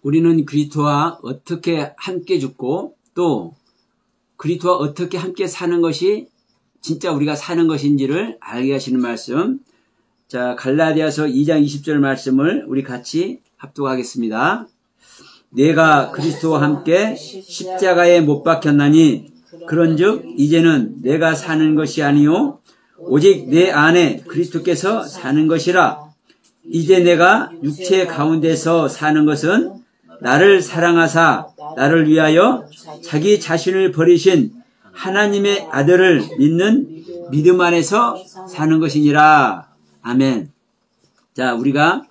우리는 그리스도와 어떻게 함께 죽고 또 그리스도와 어떻게 함께 사는 것이 진짜 우리가 사는 것인지를 알게 하시는 말씀. 자, 갈라디아서 2장 20절 말씀을 우리 같이 합독하겠습니다. 내가 그리스도와 함께 십자가에 못 박혔나니 그런즉 이제는 내가 사는 것이 아니요 오직 내 안에 그리스도께서 사는 것이라. 이제 내가 육체 가운데서 사는 것은 나를 사랑하사 나를 위하여 자기 자신을 버리신 하나님의 아들을 믿는 믿음 안에서 사는 것이니라. 아멘. 자, 우리가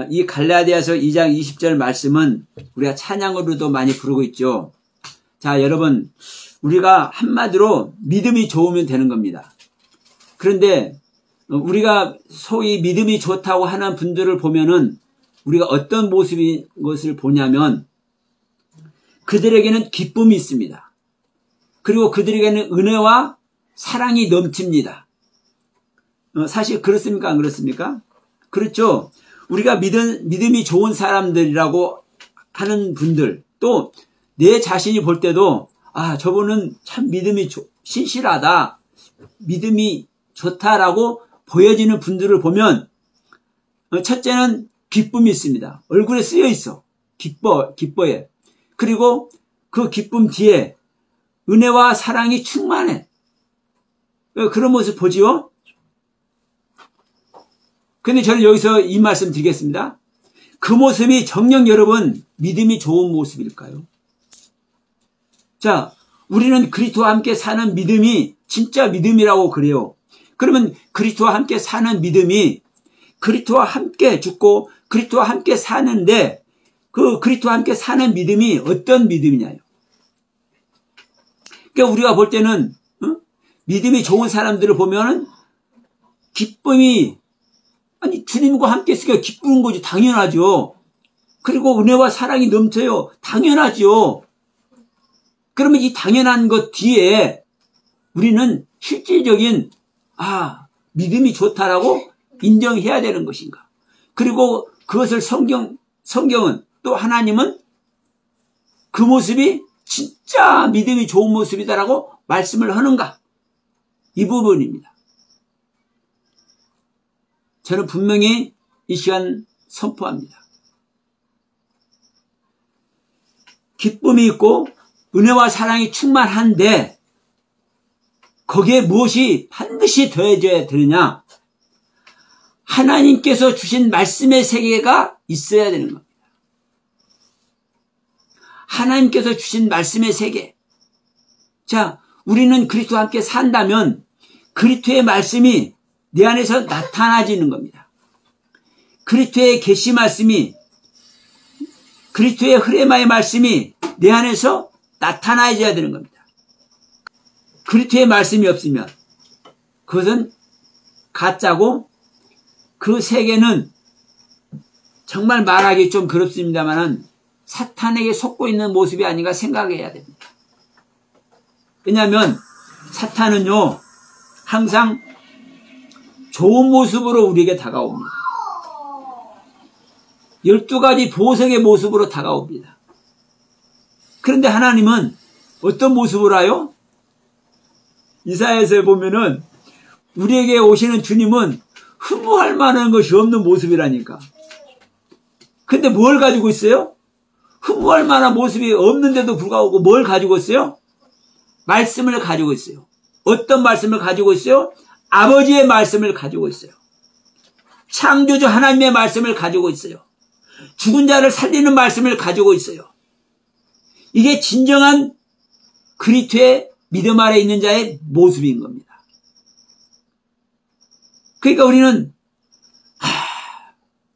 이 갈라디아서 2장 20절 말씀은 우리가 찬양으로도 많이 부르고 있죠. 자, 여러분, 우리가 한마디로 믿음이 좋으면 되는 겁니다. 그런데 우리가 소위 믿음이 좋다고 하는 분들을 보면은 우리가 어떤 모습인 것을 보냐면 그들에게는 기쁨이 있습니다. 그리고 그들에게는 은혜와 사랑이 넘칩니다. 사실 그렇습니까? 안 그렇습니까? 그렇죠. 우리가 믿음이 좋은 사람들이라고 하는 분들, 또 내 자신이 볼 때도 아, 저분은 참 믿음이 신실하다, 믿음이 좋다라고 보여지는 분들을 보면 첫째는 기쁨이 있습니다. 얼굴에 쓰여 있어. 기뻐해. 그리고 그 기쁨 뒤에 은혜와 사랑이 충만해. 그런 모습 보지요? 근데 저는 여기서 이 말씀 드리겠습니다. 그 모습이 정녕 여러분 믿음이 좋은 모습일까요? 자, 우리는 그리스도와 함께 사는 믿음이 진짜 믿음이라고 그래요. 그러면 그리스도와 함께 사는 믿음이 그리스도와 함께 죽고 그리스도와 함께 사는데 그 그리스도와 함께 사는 믿음이 어떤 믿음이냐요? 그러니까 우리가 볼 때는 믿음이 좋은 사람들을 보면은 기쁨이 아니 주님과 함께 있으니까 기쁜 거지 당연하죠. 그리고 은혜와 사랑이 넘쳐요. 당연하죠. 그러면 이 당연한 것 뒤에 우리는 실질적인 믿음이 좋다라고 인정해야 되는 것인가? 그리고 그것을 성경은 또 하나님은 그 모습이 진짜 믿음이 좋은 모습이다라고 말씀을 하는가? 이 부분입니다. 저는 분명히 이 시간 선포합니다. 기쁨이 있고 은혜와 사랑이 충만한데 거기에 무엇이 반드시 더해져야 되느냐? 하나님께서 주신 말씀의 세계가 있어야 되는 겁니다. 하나님께서 주신 말씀의 세계. 자, 우리는 그리스도와 함께 산다면 그리스도의 말씀이 내 안에서 나타나지는 겁니다. 그리스도의 계시 말씀이, 그리스도의 흐레마의 말씀이 내 안에서 나타나야 되는 겁니다. 그리스도의 말씀이 없으면 그것은 가짜고 그 세계는 정말 말하기 좀 그렇습니다만은 사탄에게 속고 있는 모습이 아닌가 생각해야 됩니다. 왜냐하면 사탄은요 항상 좋은 모습으로 우리에게 다가옵니다. 12가지 보석의 모습으로 다가옵니다. 그런데 하나님은 어떤 모습으로 와요? 이사야서에 보면은 우리에게 오시는 주님은 흠모할 만한 것이 없는 모습이라니까. 근데 뭘 가지고 있어요? 흠모할 만한 모습이 없는데도 불구하고 뭘 가지고 있어요? 말씀을 가지고 있어요. 어떤 말씀을 가지고 있어요? 아버지의 말씀을 가지고 있어요. 창조주 하나님의 말씀을 가지고 있어요. 죽은 자를 살리는 말씀을 가지고 있어요. 이게 진정한 그리스도의 믿음 아래 있는 자의 모습인 겁니다. 그러니까 우리는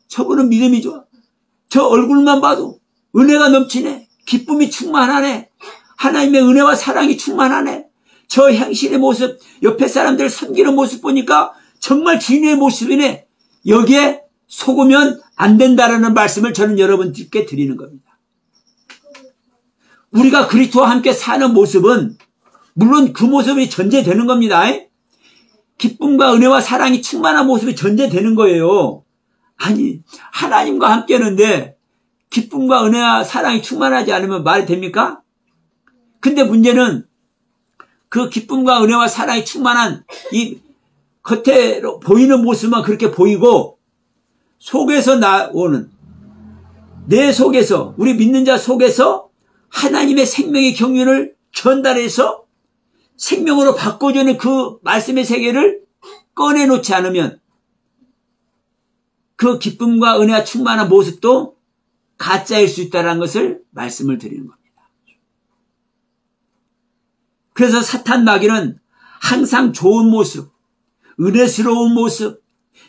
저분은 믿음이 좋아. 저 얼굴만 봐도 은혜가 넘치네. 기쁨이 충만하네. 하나님의 은혜와 사랑이 충만하네. 저 행실의 모습, 옆에 사람들 섬기는 모습 보니까 정말 주인의 모습이네. 여기에 속으면 안 된다라는 말씀을 저는 여러분들께 드리는 겁니다. 우리가 그리스도와 함께 사는 모습은 물론 그 모습이 전제되는 겁니다. 기쁨과 은혜와 사랑이 충만한 모습이 전제되는 거예요. 아니, 하나님과 함께 하는데 기쁨과 은혜와 사랑이 충만하지 않으면 말이 됩니까? 근데 문제는 그 기쁨과 은혜와 사랑이 충만한 이 겉으로 보이는 모습만 그렇게 보이고 속에서 나오는 내 속에서 우리 믿는 자 속에서 하나님의 생명의 경륜을 전달해서 생명으로 바꿔주는 그 말씀의 세계를 꺼내놓지 않으면 그 기쁨과 은혜와 충만한 모습도 가짜일 수 있다는 것을 말씀을 드리는 겁니다. 그래서 사탄 마귀는 항상 좋은 모습, 은혜스러운 모습,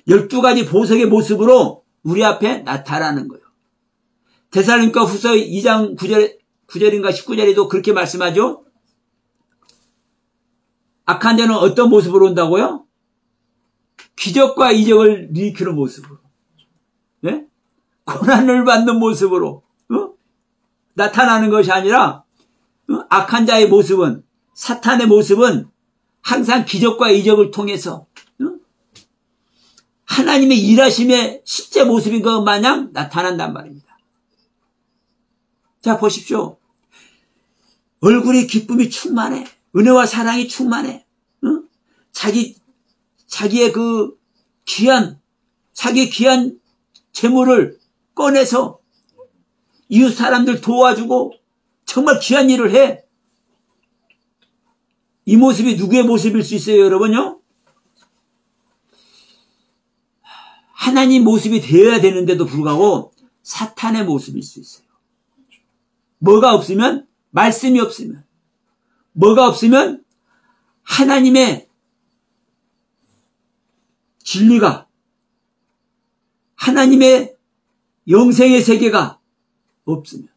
12가지 보석의 모습으로 우리 앞에 나타나는 거예요. 데살로니가 후서 2장 9절인가 19절에도 그렇게 말씀하죠. 악한 자는 어떤 모습으로 온다고요? 기적과 이적을 일으키는 모습으로. 네? 고난을 받는 모습으로 나타나는 것이 아니라 악한 자의 모습은 사탄의 모습은 항상 기적과 이적을 통해서 하나님의 일하심의 실제 모습인 것 마냥 나타난단 말입니다. 자 보십시오. 얼굴이 기쁨이 충만해. 은혜와 사랑이 충만해. 자기의 그 자기의 귀한 재물을 꺼내서 이웃 사람들 도와주고 정말 귀한 일을 해. 이 모습이 누구의 모습일 수 있어요, 여러분요? 하나님 모습이 되어야 되는데도 불구하고 사탄의 모습일 수 있어요. 뭐가 없으면? 말씀이 없으면. 뭐가 없으면? 하나님의 진리가, 하나님의 영생의 세계가 없으면.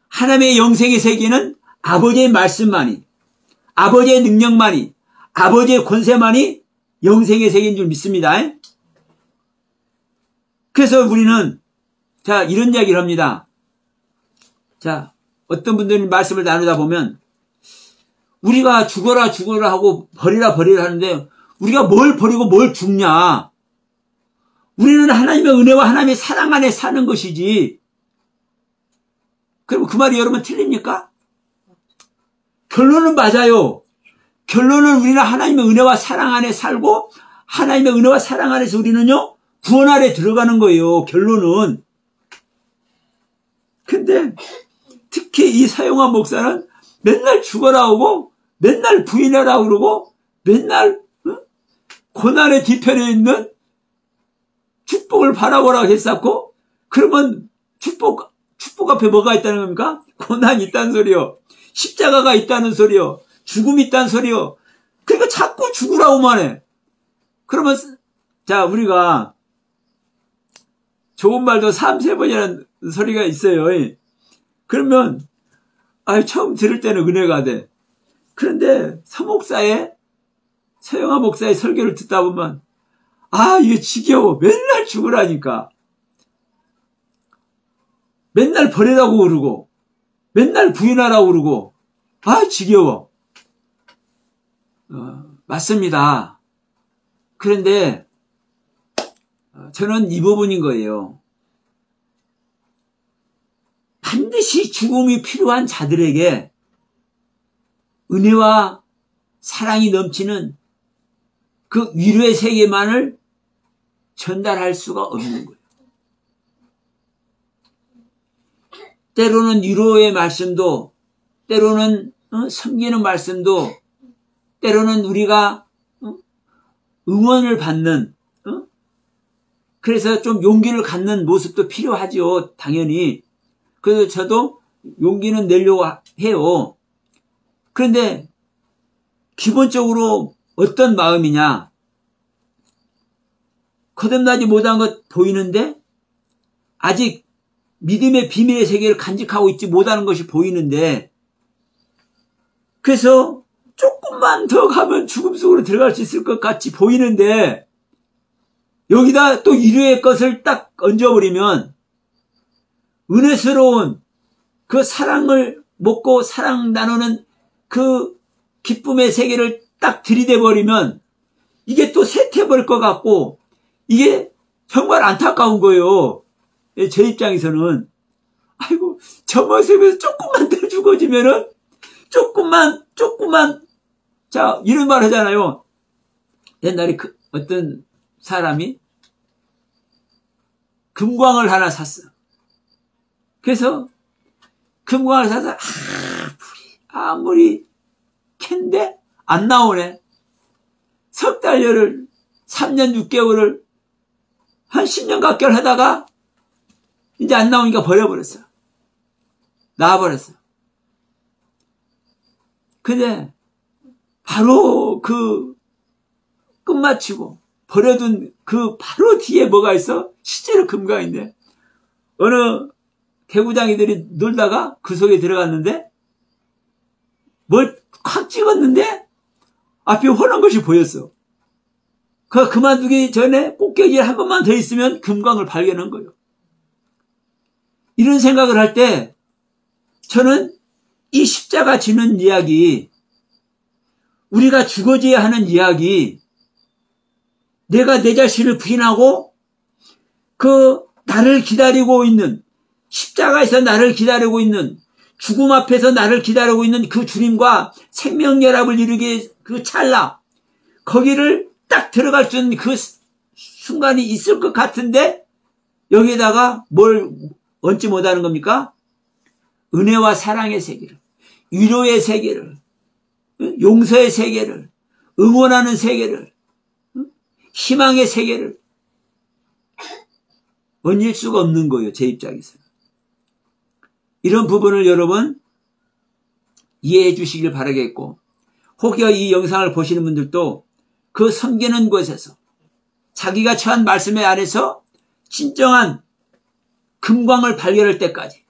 하나님의 영생의 세계는 아버지의 말씀만이, 아버지의 능력만이, 아버지의 권세만이 영생의 세계인 줄 믿습니다. 그래서 우리는 자 이런 이야기를 합니다. 자 어떤 분들이 말씀을 나누다 보면 우리가 죽어라 죽어라 하고 버리라 버리라 하는데 우리가 뭘 버리고 뭘 죽냐. 우리는 하나님의 은혜와 하나님의 사랑 안에 사는 것이지. 그럼 그 말이 여러분 틀립니까? 결론은 맞아요. 결론은 우리는 하나님의 은혜와 사랑 안에 살고 하나님의 은혜와 사랑 안에서 우리는요 구원 아래 들어가는 거예요. 결론은. 근데 특히 이 사용한 목사는 맨날 죽어라 하고 맨날 부인하라 그러고 맨날 고난의 뒤편에 있는 축복을 바라보라 했었고 그러면 축복 앞에 뭐가 있다는 겁니까? 고난이 있다는 소리요. 십자가가 있다는 소리요. 죽음이 있다는 소리요. 그러니까 자꾸 죽으라고만 해. 그러면 자 우리가 좋은 말도 3-4번이라는 소리가 있어요. 그러면 처음 들을 때는 은혜가 돼. 그런데 서영아 목사의 설교를 듣다 보면 이게 지겨워. 맨날 죽으라니까. 맨날 버리라고 그러고 맨날 부인하라고 그러고 지겨워. 맞습니다. 그런데 저는 이 부분인 거예요. 반드시 죽음이 필요한 자들에게 은혜와 사랑이 넘치는 그 위로의 세계만을 전달할 수가 없는 거예요. 때로는 위로의 말씀도, 때로는 섬기는 말씀도, 때로는 우리가 응원을 받는, 그래서 좀 용기를 갖는 모습도 필요하죠. 당연히. 그래서 저도 용기는 내려고 해요. 그런데 기본적으로 어떤 마음이냐. 거듭나지 못한 것 보이는데 아직 믿음의 비밀의 세계를 간직하고 있지 못하는 것이 보이는데 그래서 조금만 더 가면 죽음 속으로 들어갈 수 있을 것 같이 보이는데 여기다 또 인류의 것을 딱 얹어버리면 은혜스러운 그 사랑을 먹고 사랑 나누는 그 기쁨의 세계를 딱 들이대버리면 이게 또 쇠퇴버릴 것 같고 이게 정말 안타까운 거예요. 제 입장에서는 아이고 저 모습에서 조금만 더 죽어지면은 조금만 자 이런 말 하잖아요. 옛날에 어떤 사람이 금광을 하나 샀어. 그래서 금광을 사서 아무리 캔데 안 나오네. 석 달여를 3년 6개월을 한 10년 가까이 하다가 이제 안 나오니까 버려버렸어. 나와버렸어. 근데 바로 그 끝마치고 버려둔 그 바로 뒤에 뭐가 있어? 실제로 금강인데 어느 개구장이들이 놀다가 그 속에 들어갔는데 뭘 콱 찍었는데 앞에 훤한 것이 보였어. 그만두기 전에 꼭대기에 한 번만 더 있으면 금광을 발견한 거예요. 이런 생각을 할 때 저는 이 십자가 지는 이야기, 우리가 죽어져야 하는 이야기, 내가 내 자신을 부인하고 나를 기다리고 있는, 십자가에서 나를 기다리고 있는, 죽음 앞에서 나를 기다리고 있는 그 주님과 생명연합을 이루기 그 찰나, 거기를 딱 들어갈 수 있는 그 순간이 있을 것 같은데 여기에다가 뭘 얹지 못하는 겁니까? 은혜와 사랑의 세계를, 위로의 세계를, 용서의 세계를, 응원하는 세계를, 희망의 세계를 얹을 수가 없는 거예요. 제 입장에서는. 이런 부분을 여러분 이해해 주시길 바라겠고, 혹여 이 영상을 보시는 분들도 그 섬기는 곳에서 자기가 처한 말씀의 안에서 진정한 금광을 발견할 때까지,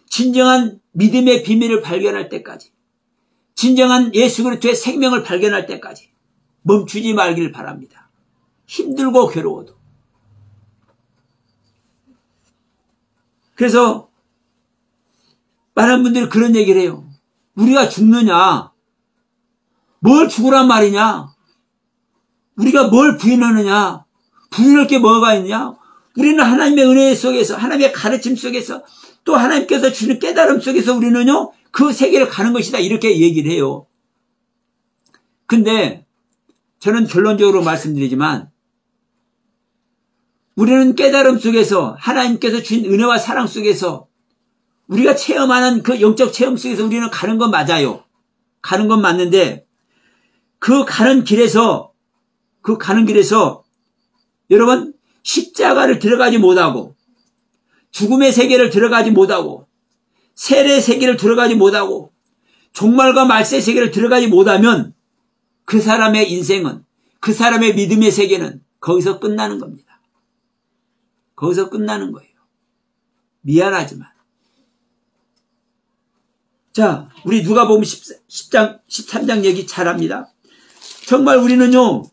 진정한 믿음의 비밀을 발견할 때까지, 진정한 예수 그리스도의 생명을 발견할 때까지 멈추지 말길 바랍니다. 힘들고 괴로워도. 그래서 많은 분들이 그런 얘기를 해요. 우리가 죽느냐? 뭘 죽으란 말이냐? 우리가 뭘 부인하느냐? 부인할 게 뭐가 있냐? 우리는 하나님의 은혜 속에서, 하나님의 가르침 속에서, 또 하나님께서 주는 깨달음 속에서 우리는요, 그 세계를 가는 것이다. 이렇게 얘기를 해요. 근데 저는 결론적으로 말씀드리지만, 우리는 깨달음 속에서, 하나님께서 주신 은혜와 사랑 속에서 우리가 체험하는 그 영적 체험 속에서 우리는 가는 건 맞아요. 가는 건 맞는데 그 가는 길에서 여러분 십자가를 들어가지 못하고, 죽음의 세계를 들어가지 못하고, 세례의 세계를 들어가지 못하고, 종말과 말세의 세계를 들어가지 못하면 그 사람의 인생은, 그 사람의 믿음의 세계는 거기서 끝나는 겁니다. 거기서 끝나는 거예요. 미안하지만. 자, 우리 누가복음 13장 얘기 잘합니다. 정말 우리는요,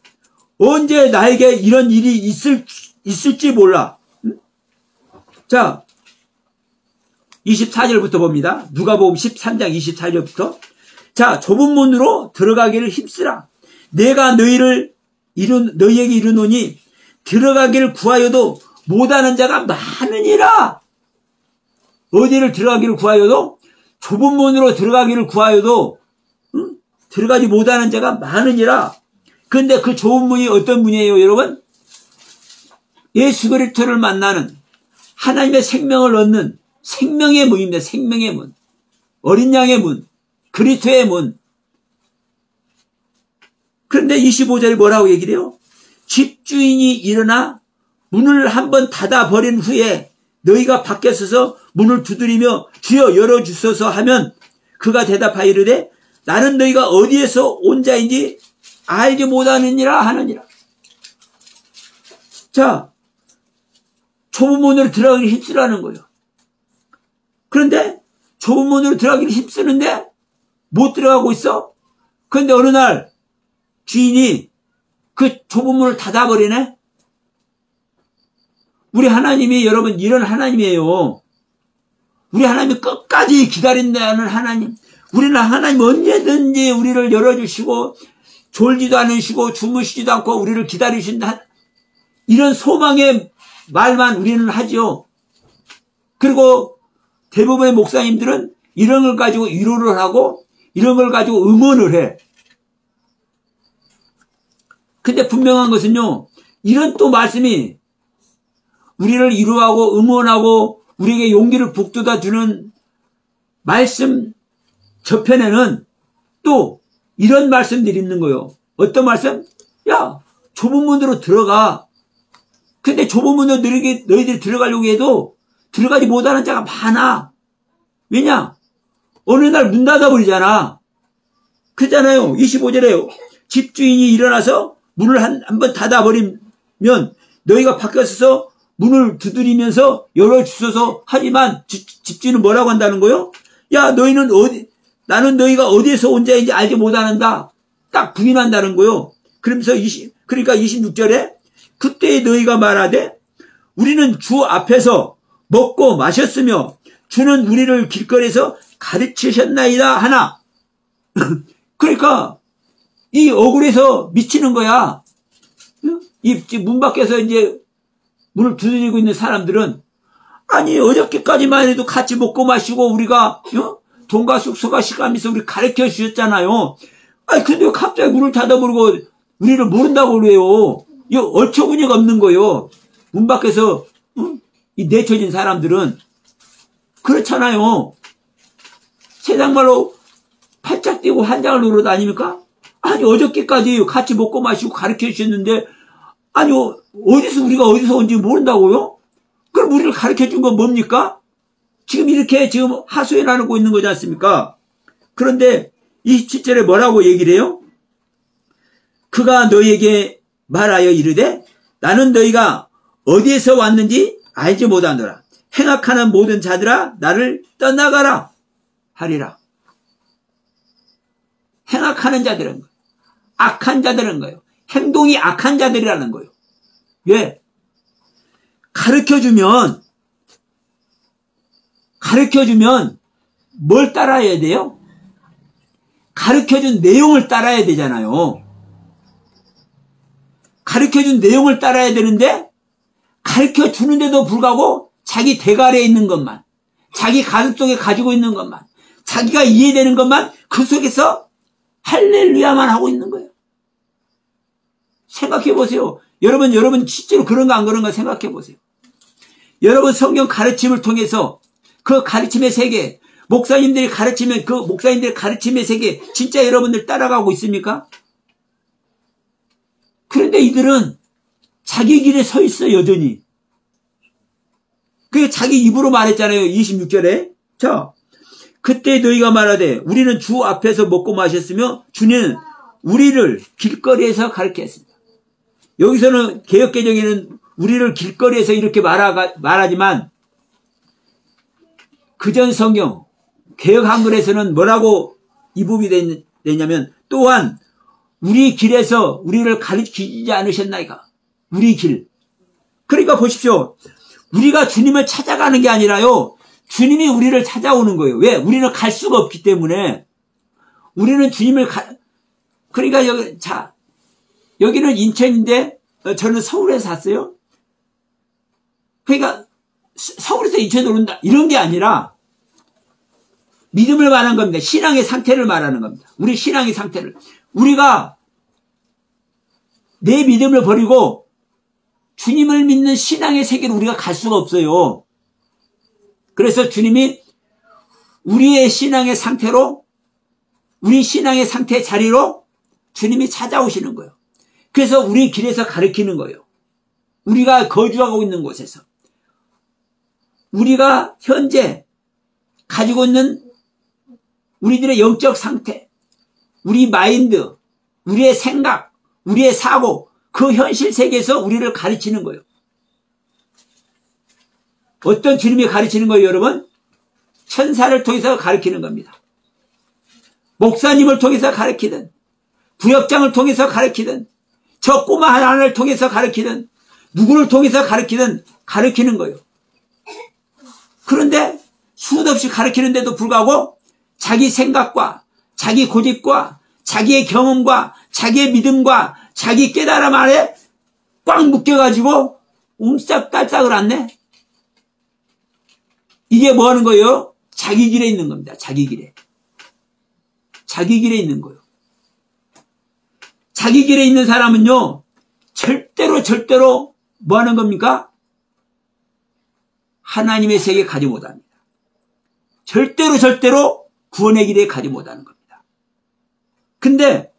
언제 나에게 이런 일이 있을지 몰라. 자, 24절부터 봅니다. 누가복음 13장 24절부터. 자, 좁은 문으로 들어가기를 힘쓰라. 내가 너희에게 이르노니 들어가기를 구하여도 못하는 자가 많으니라. 어디를 들어가기를 구하여도, 좁은 문으로 들어가기를 구하여도 들어가지 못하는 자가 많으니라. 그런데 그 좁은 문이 어떤 문이에요, 여러분? 예수 그리스도를 만나는, 하나님의 생명을 얻는 생명의 문입니다. 생명의 문. 어린 양의 문. 그리스도의 문. 그런데 25절에 뭐라고 얘기를 해요? 집주인이 일어나 문을 한번 닫아버린 후에 너희가 밖에 서서 문을 두드리며 주여 열어주소서 하면 그가 대답하여 이르되 나는 너희가 어디에서 온 자인지 알지 못하느니라 하느니라. 자, 좁은 문으로 들어가기를 힘쓰라는 거예요. 그런데 좁은 문으로 들어가기를 힘쓰는데 못 들어가고 있어. 그런데 어느 날 주인이 그 좁은 문을 닫아버리네. 우리 하나님이 여러분 이런 하나님이에요. 우리 하나님이 끝까지 기다린다는 하나님. 우리는 하나님 언제든지 우리를 열어주시고 졸지도 않으시고 주무시지도 않고 우리를 기다리신다. 이런 소망의 말만 우리는 하죠. 그리고 대부분의 목사님들은 이런 걸 가지고 위로를 하고 이런 걸 가지고 응원을 해. 근데 분명한 것은요, 이런 또 말씀이 우리를 위로하고 응원하고 우리에게 용기를 북돋아 주는 말씀 저편에는 또 이런 말씀들이 있는 거예요. 어떤 말씀? 야, 좁은 문으로 들어가. 근데 좁은 문으로 너희들이 들어가려고 해도 들어가지 못하는 자가 많아. 왜냐? 어느 날 문 닫아버리잖아. 그렇잖아요. 25절에 집주인이 일어나서 문을 한 번 닫아버리면 너희가 밖에 서서 문을 두드리면서 열어주소서 하지만 집주인은 뭐라고 한다는 거요? 야, 너희는 나는 너희가 어디에서 온 자인지 알지 못하는다. 딱 부인한다는 거요. 그러니까 26절에 그때 너희가 말하되 우리는 주 앞에서 먹고 마셨으며 주는 우리를 길거리에서 가르치셨나이다 하나. 그러니까 이 억울해서 미치는 거야. 이 문 밖에서 이제 문을 두드리고 있는 사람들은 아니 어저께까지만 해도 같이 먹고 마시고 우리가 돈과 숙소가 시간이면서 우리 가르쳐 주셨잖아요. 아니 근데 갑자기 문을 닫아버리고 우리를 모른다고 그래요. 이 어처구니가 없는 거예요. 문 밖에서 이 내쳐진 사람들은 그렇잖아요. 세상 말로 팔짝 뛰고 한장을 누르러 다닙니까? 아니 어저께까지 같이 먹고 마시고 가르쳐 주셨는데 아니 우리가 어디서 온지 모른다고요? 그럼 우리를 가르쳐 준 건 뭡니까? 지금 이렇게 지금 하소연 나누고 있는 거지 않습니까? 그런데 27절에 뭐라고 얘기를 해요? 그가 너희에게 말하여 이르되 나는 너희가 어디에서 왔는지 알지 못하노라. 행악하는 모든 자들아 나를 떠나가라 하리라. 행악하는 자들은 거예요. 악한 자들은 거예요. 행동이 악한 자들이라는 거예요. 왜? 가르쳐주면 뭘 따라야 돼요? 가르쳐준 내용을 따라야 되잖아요. 가르쳐준 내용을 따라야 되는데 가르쳐주는데도 불구하고 자기 대가리에 있는 것만, 자기 가슴속에 가지고 있는 것만, 자기가 이해되는 것만 그 속에서 할렐루야만 하고 있는 거예요. 생각해 보세요. 여러분 실제로 그런가 안 그런가 생각해 보세요. 여러분 성경 가르침을 통해서 그 가르침의 세계, 목사님들이 가르치면 그 목사님들의 가르침의 세계 진짜 여러분들 따라가고 있습니까? 그런데 이들은 자기 길에 서 있어 여전히. 그게 자기 입으로 말했잖아요. 26절에. 자, 그때 너희가 말하되 우리는 주 앞에서 먹고 마셨으며 주는 우리를 길거리에서 가르쳤습니다. 여기서는 개역개정에는 우리를 길거리에서 이렇게 말하지만 그전 성경 개역 한글에서는 뭐라고 이 부분이 되냐면 또한 우리 길에서 우리를 가르치지 않으셨나이까. 우리 길. 그러니까 보십시오. 우리가 주님을 찾아가는 게 아니라요. 주님이 우리를 찾아오는 거예요. 왜? 우리는 갈 수가 없기 때문에. 우리는 주님을 그러니까 여기는 인천인데 저는 서울에 샀어요. 그러니까 서울에서 인천으로 온다. 이런 게 아니라 믿음을 말하는 겁니다. 신앙의 상태를 말하는 겁니다. 우리 신앙의 상태를. 우리가 내 믿음을 버리고 주님을 믿는 신앙의 세계로 우리가 갈 수가 없어요. 그래서 주님이 우리의 신앙의 상태로, 우리 신앙의 상태 자리로 주님이 찾아오시는 거예요. 그래서 우리 길에서 가르치는 거예요. 우리가 거주하고 있는 곳에서. 우리가 현재 가지고 있는 우리들의 영적 상태, 우리 마인드, 우리의 생각, 우리의 사고, 그 현실 세계에서 우리를 가르치는 거예요. 어떤 주님이 가르치는 거예요, 여러분? 천사를 통해서 가르치는 겁니다. 목사님을 통해서 가르치든, 부역장을 통해서 가르치든, 저 꼬마 하나를 통해서 가르치든, 누구를 통해서 가르치든 가르치는 거예요. 그런데 수도 없이 가르치는데도 불구하고 자기 생각과 자기 고집과 자기의 경험과 자기의 믿음과 자기 깨달음 안에 꽉 묶여가지고 움싹달싹을 안 내. 이게 뭐 하는 거예요? 자기 길에 있는 겁니다. 자기 길에. 자기 길에 있는 거예요. 자기 길에 있는 사람은요, 절대로 뭐 하는 겁니까? 하나님의 세계 가지 못합니다. 절대로 구원의 길에 가지 못하는 겁니다. 근데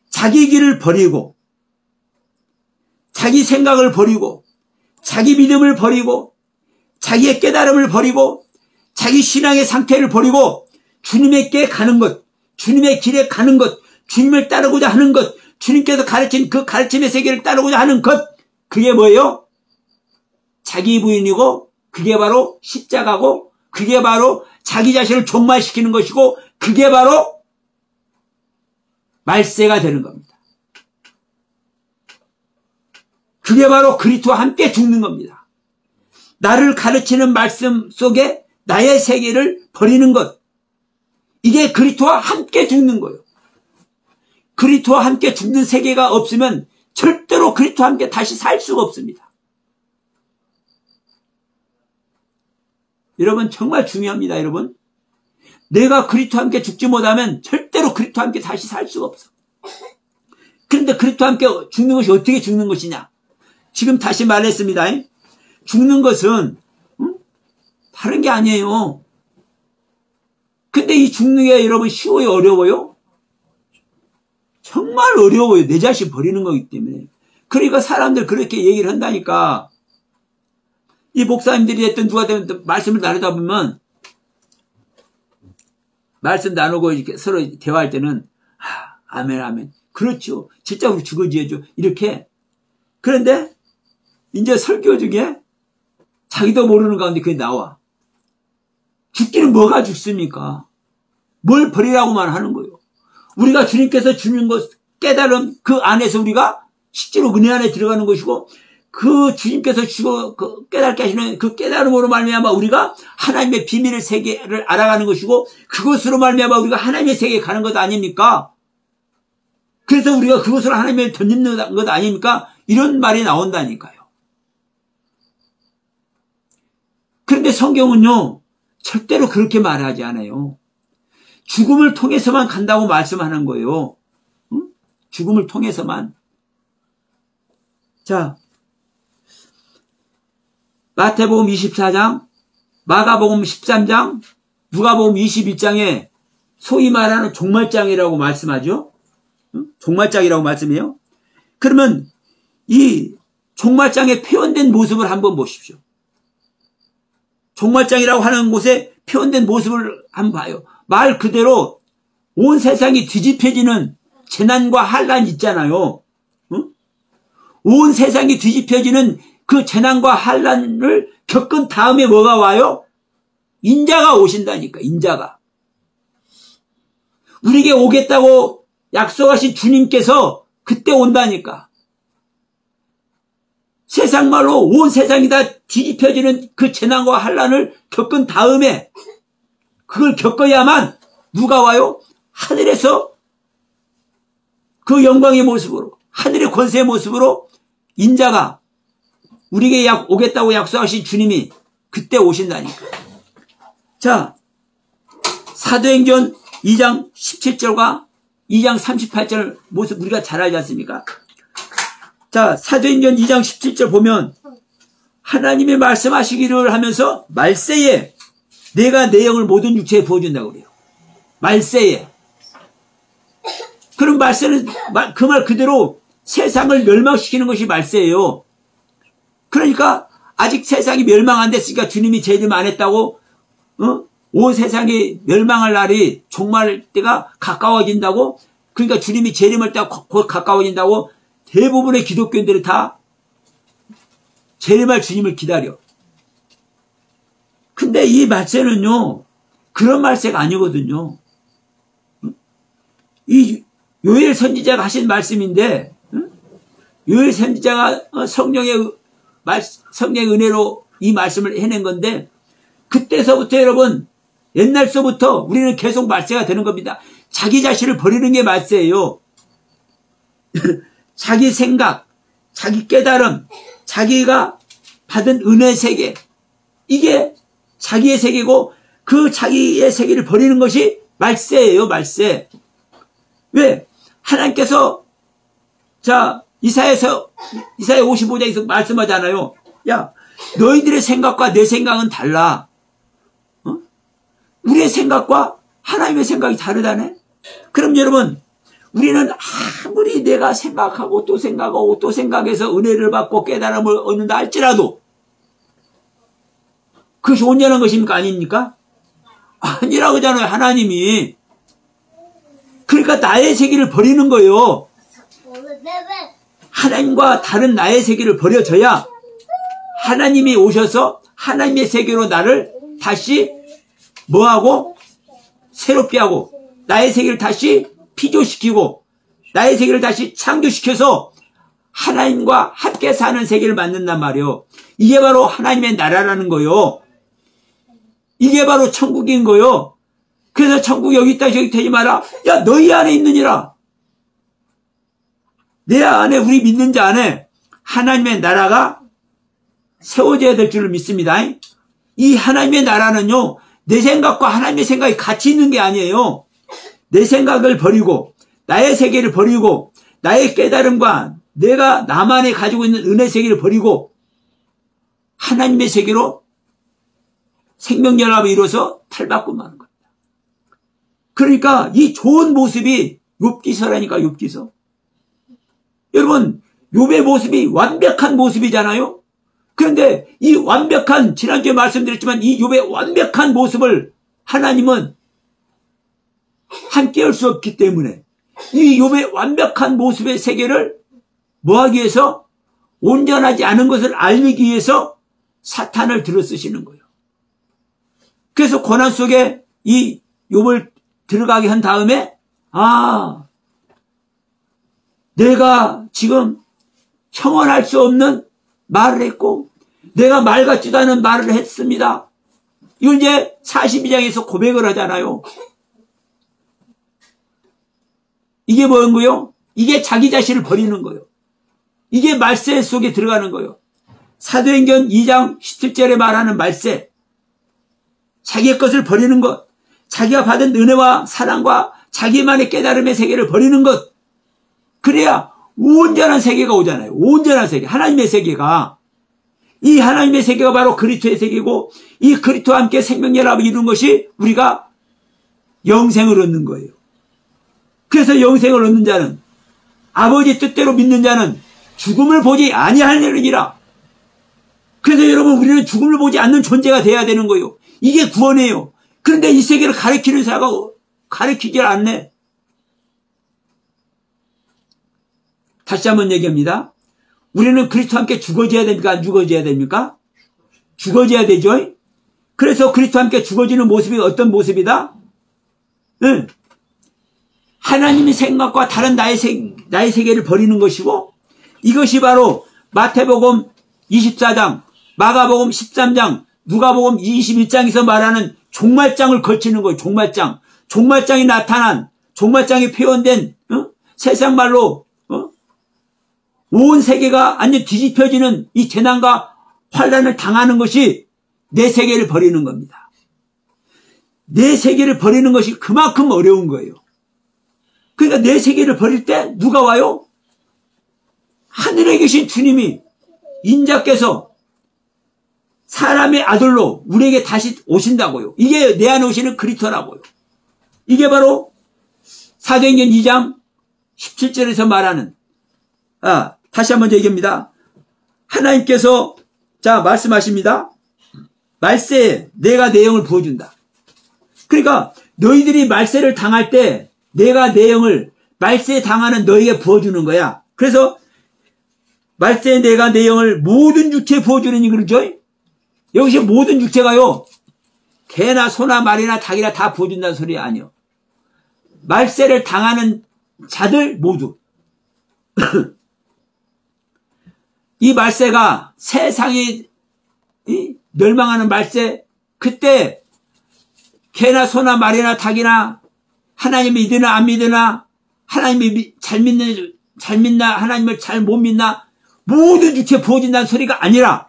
자기 길을 버리고 자기 생각을 버리고 자기 믿음을 버리고 자기의 깨달음을 버리고 자기 신앙의 상태를 버리고 주님에게 가는 것, 주님의 길에 가는 것, 주님을 따르고자 하는 것, 주님께서 가르친 그 가르침의 세계를 따르고자 하는 것, 그게 뭐예요? 자기 부인이고 그게 바로 십자가고 그게 바로 자기 자신을 종말시키는 것이고 그게 바로 말세가 되는 겁니다. 그게 바로 그리스도와 함께 죽는 겁니다. 나를 가르치는 말씀 속에 나의 세계를 버리는 것, 이게 그리스도와 함께 죽는 거예요. 그리스도와 함께 죽는 세계가 없으면 절대로 그리스도와 함께 다시 살 수가 없습니다. 여러분 정말 중요합니다. 여러분 내가 그리스도와 함께 죽지 못하면 절대로 그리스도와 함께 다시 살 수가 없어. 그런데 그리스도와 함께 죽는 것이 어떻게 죽는 것이냐, 지금 다시 말했습니다. 죽는 것은 다른 게 아니에요. 근데 이 죽는 게 여러분 쉬워요, 어려워요? 정말 어려워요. 내 자신 버리는 거기 때문에. 그러니까 사람들 그렇게 얘기를 한다니까. 이 목사님들이 했던 누가 되면 말씀을 나누다 보면 말씀 나누고 이렇게 서로 대화할 때는 아멘 그렇죠, 진짜 우리 죽어줘야죠 이렇게. 그런데 이제 설교 중에 자기도 모르는 가운데 그게 나와. 죽기는 뭐가 죽습니까? 뭘 버리라고만 하는 거예요. 우리가 주님께서 주는 것 깨달음 그 안에서 우리가 실제로 은혜 안에 들어가는 것이고 그 주님께서 주고 그 깨닫게 하시는 그 깨달음으로 말미암아 우리가 하나님의 비밀의 세계를 알아가는 것이고 그것으로 말미암아 우리가 하나님의 세계에 가는 것 아닙니까? 그래서 우리가 그것으로 하나님을 던지는 것 아닙니까? 이런 말이 나온다니까요. 그런데 성경은요 절대로 그렇게 말하지 않아요. 죽음을 통해서만 간다고 말씀하는 거예요. 응? 죽음을 통해서만. 자, 마태복음 24장, 마가복음 13장, 누가복음 21장에 소위 말하는 종말장이라고 말씀하죠. 응? 종말장이라고 말씀해요. 그러면 이 종말장에 표현된 모습을 한번 보십시오. 종말장이라고 하는 곳에 표현된 모습을 한번 봐요. 말 그대로 온 세상이 뒤집혀지는 재난과 환란이 있잖아요. 응? 온 세상이 뒤집혀지는 그 재난과 환란을 겪은 다음에 뭐가 와요? 인자가 오신다니까. 인자가. 우리에게 오겠다고 약속하신 주님께서 그때 온다니까. 세상 말로 온 세상이 다 뒤집혀지는 그 재난과 환란을 겪은 다음에 그걸 겪어야만 누가 와요? 하늘에서 그 영광의 모습으로, 하늘의 권세의 모습으로 인자가 우리에게 오겠다고 약속하신 주님이 그때 오신다니까. 자, 사도행전 2장 17절과 2장 38절 모습 우리가 잘 알지 않습니까? 자, 사도행전 2장 17절 보면 하나님이 말씀하시기를 하면서 말세에 내가 내 영을 모든 육체에 부어준다고 그래요. 말세에. 그럼 말세는 그 말 그대로 세상을 멸망시키는 것이 말세예요. 그러니까 아직 세상이 멸망 안 됐으니까 주님이 재림 안 했다고 온 세상이 멸망할 날이 종말 때가 가까워진다고, 그러니까 주님이 재림할 때가 곧 가까워진다고 대부분의 기독교인들이 다 재림할 주님을 기다려. 근데 이 말세는요 그런 말세가 아니거든요. 이 요엘 선지자가 하신 말씀인데, 요엘 선지자가 성령의 은혜로 이 말씀을 해낸 건데, 그때서부터 여러분 옛날서부터 우리는 계속 말세가 되는 겁니다. 자기 자신을 버리는 게 말세예요. 자기 생각, 자기 깨달음, 자기가 받은 은혜 세계, 이게 자기의 세계고 그 자기의 세계를 버리는 것이 말세예요. 말세. 왜? 하나님께서 자 이사야 55장에서 말씀하잖아요. 야, 너희들의 생각과 내 생각은 달라. 우리의 생각과 하나님의 생각이 다르다네. 그럼 여러분, 우리는 아무리 내가 생각하고 또 생각하고 또 생각해서 은혜를 받고 깨달음을 얻는다 할지라도 그것이 온전한 것입니까? 아닙니까? 아니라고 하잖아요. 하나님이. 그러니까 나의 세계를 버리는 거예요. 하나님과 다른 나의 세계를 버려져야 하나님이 오셔서 하나님의 세계로 나를 다시 뭐하고? 새롭게 하고 나의 세계를 다시 피조시키고 나의 세계를 다시 창조시켜서 하나님과 함께 사는 세계를 만든단 말이에요. 이게 바로 하나님의 나라라는 거요. 이게 바로 천국인 거요. 그래서 천국 여기 있다 저기 되지 마라. 야, 너희 안에 있느니라. 내 안에, 우리 믿는 자 안에 하나님의 나라가 세워져야 될 줄을 믿습니다. 이 하나님의 나라는요, 내 생각과 하나님의 생각이 같이 있는 게 아니에요. 내 생각을 버리고 나의 세계를 버리고 나의 깨달음과 내가 나만이 가지고 있는 은혜 세계를 버리고 하나님의 세계로 생명연합을 이루어서 탈바꿈하는 겁니다. 그러니까 이 좋은 모습이 욥기서라니까. 욥기서. 여러분, 욥의 모습이 완벽한 모습이잖아요. 그런데 이 완벽한, 지난주에 말씀드렸지만 이 욥의 완벽한 모습을 하나님은 함께 할 수 없기 때문에 이 욥의 완벽한 모습의 세계를 뭐하기 위해서? 온전하지 않은 것을 알리기 위해서 사탄을 들어쓰시는 거예요. 그래서 고난 속에 이 욥을 들어가게 한 다음에 내가 지금 형언할 수 없는 말을 했고 내가 말 같지도 않은 말을 했습니다. 이걸 이제 42장에서 고백을 하잖아요. 이게 뭐인 거요? 이게 자기 자신을 버리는 거예요. 이게 말세 속에 들어가는 거예요. 사도행전 2장 17절에 말하는 말세. 자기의 것을 버리는 것. 자기가 받은 은혜와 사랑과 자기만의 깨달음의 세계를 버리는 것. 그래야 온전한 세계가 오잖아요. 온전한 세계. 하나님의 세계가. 이 하나님의 세계가 바로 그리스도의 세계고 이 그리스도와 함께 생명연합을 이루는 것이 우리가 영생을 얻는 거예요. 그래서 영생을 얻는 자는 아버지 뜻대로 믿는 자는 죽음을 보지 아니하느니라. 그래서 여러분 우리는 죽음을 보지 않는 존재가 돼야 되는 거예요. 이게 구원이에요. 그런데 이 세계를 가르치는 사가 가르치질 않네. 다시 한번 얘기합니다. 우리는 그리스도와 함께 죽어져야 됩니까? 안 죽어져야 됩니까? 죽어져야 되죠. 그래서 그리스도와 함께 죽어지는 모습이 어떤 모습이다? 응. 하나님의 생각과 다른 나의 세계를 버리는 것이고 이것이 바로 마태복음 24장, 마가복음 13장, 누가복음 21장에서 말하는 종말장을 거치는 거예요. 종말장. 종말장이 나타난, 종말장이 표현된 세상 말로 온 세계가 완전 뒤집혀지는 이 재난과 환란을 당하는 것이 내 세계를 버리는 겁니다. 내 세계를 버리는 것이 그만큼 어려운 거예요. 그러니까 내 세계를 버릴 때 누가 와요? 하늘에 계신 주님이 인자께서 사람의 아들로 우리에게 다시 오신다고요. 이게 내 안에 오시는 그리스도라고요. 이게 바로 사도행전 2장 17절에서 말하는 다시 한번 얘기합니다. 하나님께서 말씀하십니다. 말세에 내가 내 영을 부어준다. 그러니까 너희들이 말세를 당할 때 내가 내 영을 말세에 당하는 너희에게 부어주는 거야. 그래서 말세에 내가 내 영을 모든 육체에 부어주는 그러죠. 여기서 모든 육체가요. 개나 소나 말이나 닭이나 다 부어준다는 소리 아니요. 말세를 당하는 자들 모두. 이 말세가 세상이 멸망하는 말세, 그때 개나 소나 말이나 닭이나 하나님 믿으나 안 믿으나 하나님이 잘 믿나 하나님을 잘 못 믿나 모든 육체에 부어진다는 소리가 아니라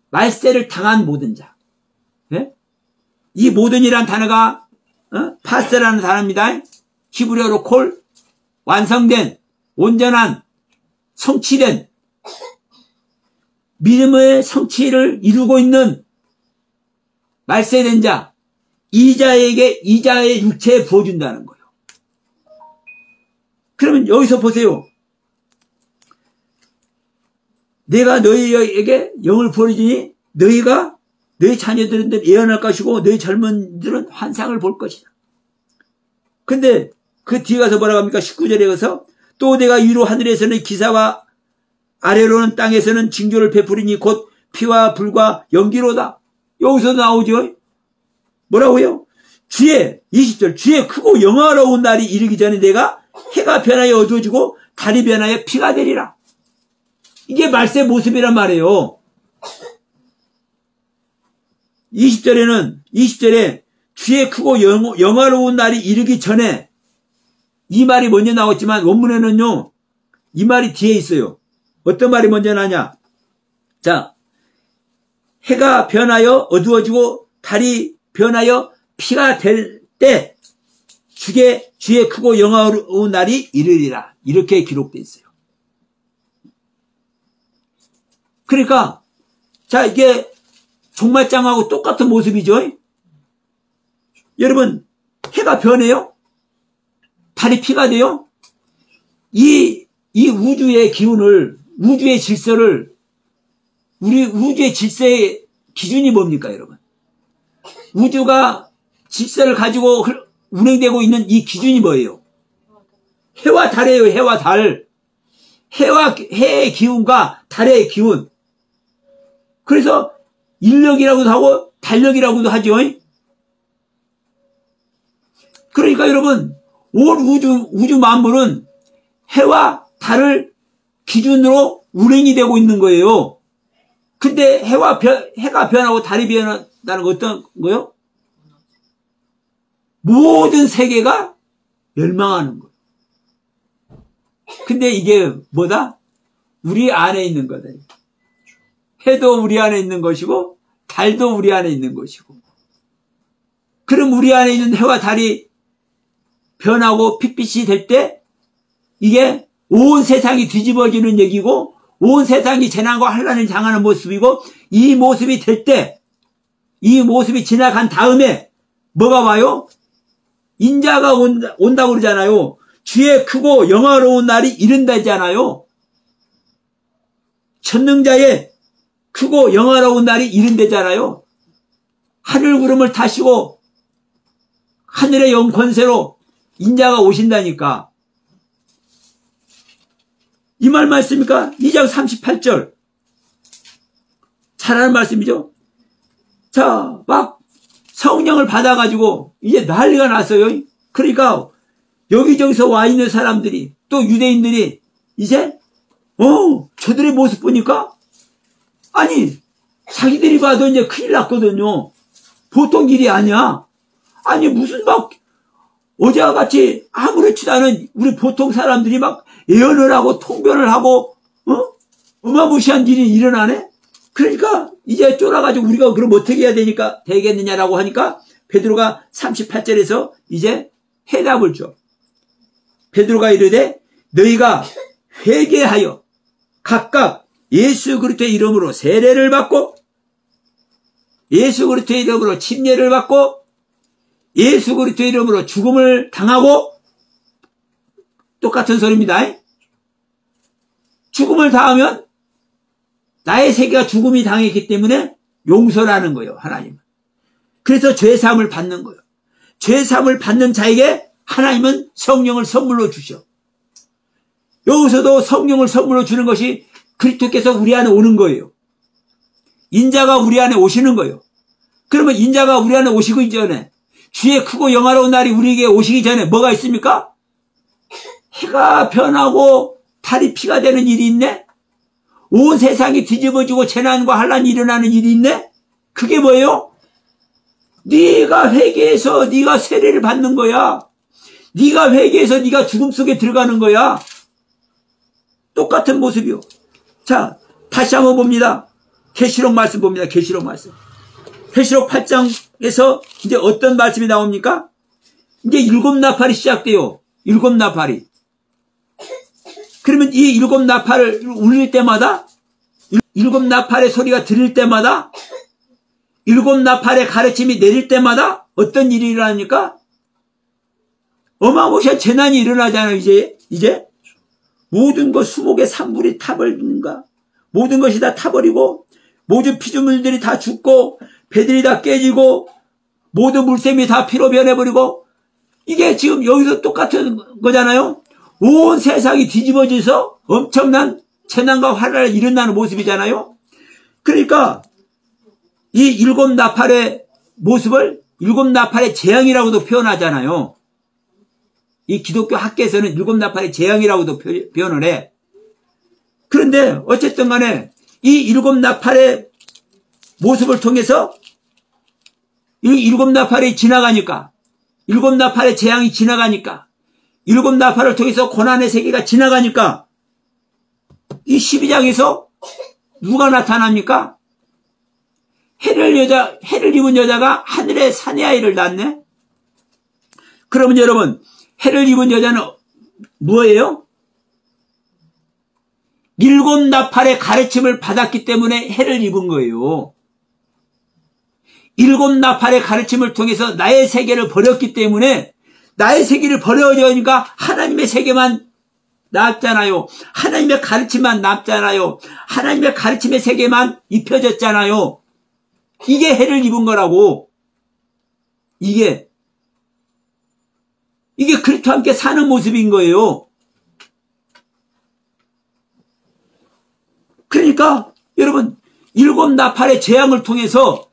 말세를 당한 모든 자. 네? 이 모든이란 단어가 파스라는 단어입니다. 히브리어로 콜, 완성된, 온전한, 성취된, 믿음의 성취를 이루고 있는 말세된 자, 이 자에게 이 자의 육체에 부어준다는 거예요. 그러면 여기서 보세요. 내가 너희에게 영을 부어주니 너희가 너희 자녀들은 예언할 것이고 너희 젊은이들은 환상을 볼 것이다. 근데 그 뒤에 가서 뭐라고 합니까? 19절에 가서 또 내가 위로 하늘에서는 기사와 아래로는 땅에서는 징조를 베푸리니 곧 피와 불과 연기로다. 여기서 나오죠. 뭐라고요? 주의 20절 주의 크고 영화로운 날이 이르기 전에 내가 해가 변하여 어두워지고 달이 변하여 피가 되리라. 이게 말세 모습이란 말이에요. 20절에 주의 크고 영화로운 날이 이르기 전에 이 말이 먼저 나왔지만 원문에는요 이 말이 뒤에 있어요. 어떤 말이 먼저 나냐? 자, 해가 변하여 어두워지고 달이 변하여 피가 될 때 주의 크고 영화로운 날이 이르리라. 이렇게 기록되어 있어요. 그러니까 자 이게 종말장하고 똑같은 모습이죠. 여러분 해가 변해요? 달이 피가 돼요? 이 우주의 기운을 우주의 질서를 우리 우주의 질서의 기준이 뭡니까 여러분? 우주가 질서를 가지고 운행되고 있는 이 기준이 뭐예요? 해와 달이에요. 해와 달. 해의 기운과 달의 기운. 그래서 인력이라고도 하고 달력이라고도 하죠. 그러니까 여러분 온 우주 만물은 해와 달을 기준으로 운행이 되고 있는 거예요. 근데 해가 변하고 달이 변한다는 건 어떤 거요? 모든 세계가 멸망하는 거예요. 근데 이게 뭐다? 우리 안에 있는 거다. 해도 우리 안에 있는 것이고 달도 우리 안에 있는 것이고. 그럼 우리 안에 있는 해와 달이 변하고 핏빛이 될 때 이게 온 세상이 뒤집어지는 얘기고 온 세상이 재난과 환난을 당하는 모습이고 이 모습이 될 때 이 모습이 지나간 다음에 뭐가 와요? 인자가 온다고 그러잖아요. 주의 크고 영화로운 날이 이른다잖아요. 전능자의 크고 영화로운 날이 이른다잖아요. 하늘 구름을 타시고 하늘의 영권세로 인자가 오신다니까. 이 말 맞습니까? 2장 38절. 잘하는 말씀이죠. 자, 막 성령을 받아가지고 이제 난리가 났어요. 그러니까 여기저기서 와 있는 사람들이 또 유대인들이 이제 저들의 모습 보니까 아니 자기들이 봐도 이제 큰일 났거든요. 보통 일이 아니야. 아니 무슨 막 어제와 같이 아무렇지도 않은 우리 보통 사람들이 막 예언을 하고 통변을 하고 어마무시한 일이 일어나네. 그러니까 이제 쫄아가지고 우리가 그럼 어떻게 해야 되겠느냐라고 하니까 베드로가 38절에서 이제 해답을 줘. 베드로가 이르되 너희가 회개하여 각각 예수 그리스도의 이름으로 세례를 받고 예수 그리스도의 이름으로 침례를 받고 예수 그리스도의 이름으로 죽음을 당하고 똑같은 소리입니다. 죽음을 당하면 나의 세계가 죽음이 당했기 때문에 용서라는 거예요. 하나님은. 그래서 죄사함을 받는 거예요. 죄사함을 받는 자에게 하나님은 성령을 선물로 주셔. 여기서도 성령을 선물로 주는 것이 그리스도께서 우리 안에 오는 거예요. 인자가 우리 안에 오시는 거예요. 그러면 인자가 우리 안에 오시기 전에 주의 크고 영화로운 날이 우리에게 오시기 전에 뭐가 있습니까? 해가 변하고 달이 피가 되는 일이 있네? 온 세상이 뒤집어지고 재난과 환난이 일어나는 일이 있네? 그게 뭐예요? 네가 회개해서 네가 세례를 받는 거야. 네가 회개해서 네가 죽음 속에 들어가는 거야. 똑같은 모습이요. 자, 다시 한번 봅니다. 계시록 말씀 봅니다. 계시록 말씀. 계시록 8장에서 이제 어떤 말씀이 나옵니까? 이제 일곱 나팔이 시작돼요. 일곱 나팔이. 그러면 이 일곱 나팔을 울릴 때마다, 일곱 나팔의 소리가 들릴 때마다, 일곱 나팔의 가르침이 내릴 때마다 어떤 일이 일어납니까? 어마무시한 재난이 일어나잖아요. 이제 모든 것 수목의 산불이 타버리는가, 모든 것이 다 타버리고, 모든 피조물들이 다 죽고, 배들이 다 깨지고, 모든 물샘이 다 피로 변해버리고, 이게 지금 여기서 똑같은 거잖아요. 온 세상이 뒤집어져서 엄청난 재난과 화란이 일어나는 모습이잖아요. 그러니까 이 일곱 나팔의 모습을 일곱 나팔의 재앙이라고도 표현하잖아요. 이 기독교 학계에서는 일곱 나팔의 재앙이라고도 표현을 해. 그런데 어쨌든 간에 이 일곱 나팔의 모습을 통해서 이 일곱 나팔이 지나가니까, 일곱 나팔의 재앙이 지나가니까, 일곱 나팔을 통해서 고난의 세계가 지나가니까 이 12장에서 누가 나타납니까? 해를 입은 여자가 하늘의 사내아이를 낳네? 그러면 여러분, 해를 입은 여자는 뭐예요? 일곱 나팔의 가르침을 받았기 때문에 해를 입은 거예요. 일곱 나팔의 가르침을 통해서 나의 세계를 버렸기 때문에, 나의 세계를 버려지니까 하나님의 세계만 남잖아요. 하나님의 가르침만 남잖아요. 하나님의 가르침의 세계만 입혀졌잖아요. 이게 해를 입은 거라고. 이게 그리스도와 함께 사는 모습인 거예요. 그러니까 여러분, 일곱 나팔의 재앙을 통해서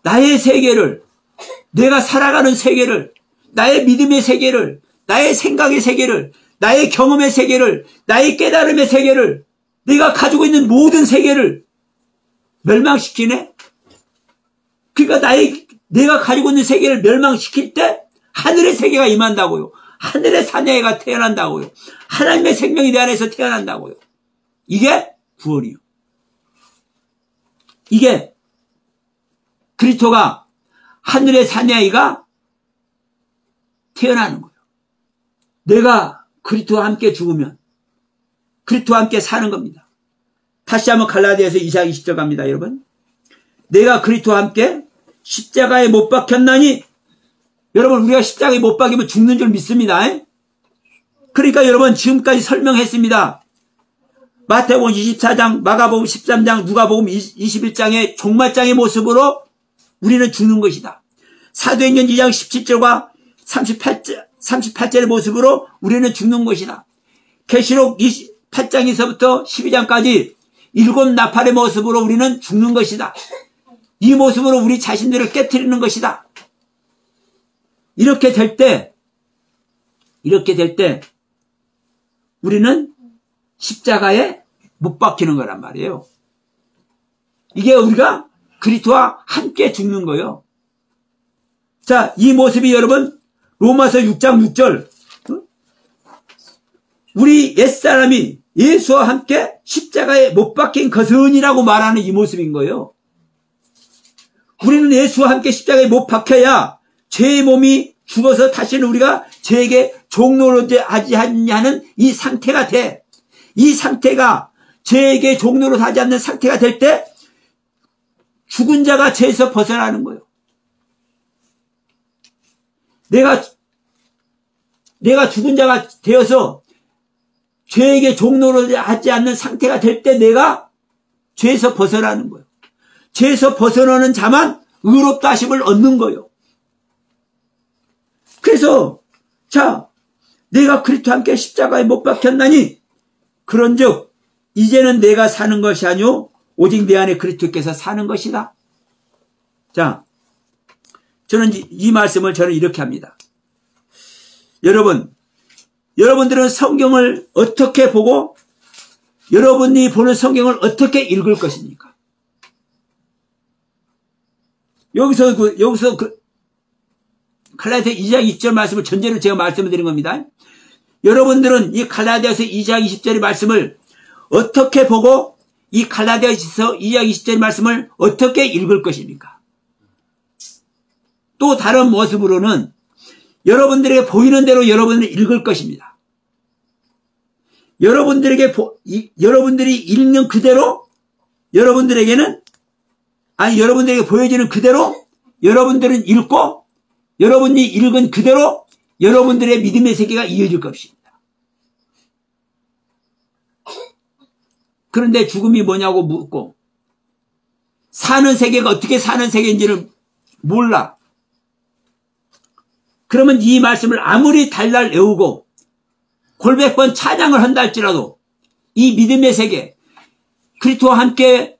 나의 세계를, 내가 살아가는 세계를, 나의 믿음의 세계를, 나의 생각의 세계를, 나의 경험의 세계를, 나의 깨달음의 세계를, 내가 가지고 있는 모든 세계를 멸망시키네? 그러니까 내가 가지고 있는 세계를 멸망시킬 때 하늘의 세계가 임한다고요. 하늘의 사내가 태어난다고요. 하나님의 생명이 내 안에서 태어난다고요. 이게 구원이요. 이게 그리스도가 하늘의 사내아이가 태어나는 거예요. 내가 그리스도와 함께 죽으면 그리스도와 함께 사는 겁니다. 다시 한번 갈라디아서 2장 20절 갑니다, 여러분. 내가 그리스도와 함께 십자가에 못 박혔나니, 여러분, 우리가 십자가에 못 박이면 죽는 줄 믿습니다. 그러니까 여러분, 지금까지 설명했습니다. 마태복음 24장, 마가복음 13장, 누가복음 21장의 종말장의 모습으로 우리는 죽는 것이다. 사도행전 2장 17절과 38절의 모습으로 우리는 죽는 것이다. 계시록 8장에서부터 12장까지 일곱 나팔의 모습으로 우리는 죽는 것이다. 이 모습으로 우리 자신들을 깨트리는 것이다. 이렇게 될 때 우리는 십자가에 못 박히는 거란 말이에요. 이게 우리가 그리스도와 함께 죽는 거예요. 자, 이 모습이 여러분, 로마서 6장 6절, 우리 옛사람이 예수와 함께 십자가에 못 박힌 것은이라고 말하는 이 모습인 거예요. 우리는 예수와 함께 십자가에 못 박혀야 죄의 몸이 죽어서 다시는 우리가 죄에게 종노릇하지 않는 이 상태가 돼. 이 상태가 죄에게 종노릇하지 않는 상태가 될 때 죽은 자가 죄에서 벗어나는 거예요. 내가 죽은 자가 되어서 죄에게 종노릇하지 않는 상태가 될 때 내가 죄에서 벗어나는 거예요. 죄에서 벗어나는 자만 의롭다 하심을 얻는 거예요. 그래서 자, 내가 그리스도와 함께 십자가에 못 박혔나니 그런즉 이제는 내가 사는 것이 아니오 오직 내 안에 그리스도께서 사는 것이다. 자, 저는 이 말씀을 저는 이렇게 합니다. 여러분들은 성경을 어떻게 보고 여러분이 보는 성경을 어떻게 읽을 것입니까? 여기서 갈라디아서 2장 20절 말씀을 전제로 제가 말씀을 드린 겁니다. 여러분들은 이 갈라디아서 2장 20절의 말씀을 어떻게 보고 이 갈라디아서 2장 20절의 말씀을 어떻게 읽을 것입니까? 또 다른 모습으로는 여러분들에게 보이는 대로 여러분을 읽을 것입니다. 여러분들이 읽는 그대로 여러분들에게 보여지는 그대로 여러분들은 읽고 여러분이 읽은 그대로 여러분들의 믿음의 세계가 이어질 것입니다. 그런데 죽음이 뭐냐고 묻고 사는 세계가 어떻게 사는 세계인지를 몰라. 그러면 이 말씀을 아무리 달달 외우고 골백 번 찬양을 한다 할지라도 이 믿음의 세계, 그리스도와 함께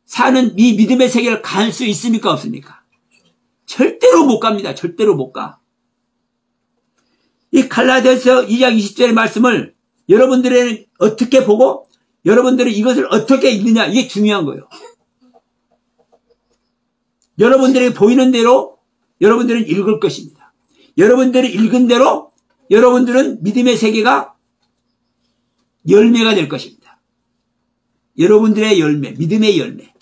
사는 이 믿음의 세계를 갈 수 있습니까? 없습니까? 절대로 못 갑니다. 절대로 못 가. 이 갈라디아서 2장 20절의 말씀을 여러분들은 어떻게 보고 여러분들은 이것을 어떻게 읽느냐, 이게 중요한 거예요. 여러분들에게 보이는 대로 여러분들은 읽을 것입니다. 여러분들이 읽은 대로 여러분들은 믿음의 세계가 열매가 될 것입니다. 여러분들의 열매, 믿음의 열매.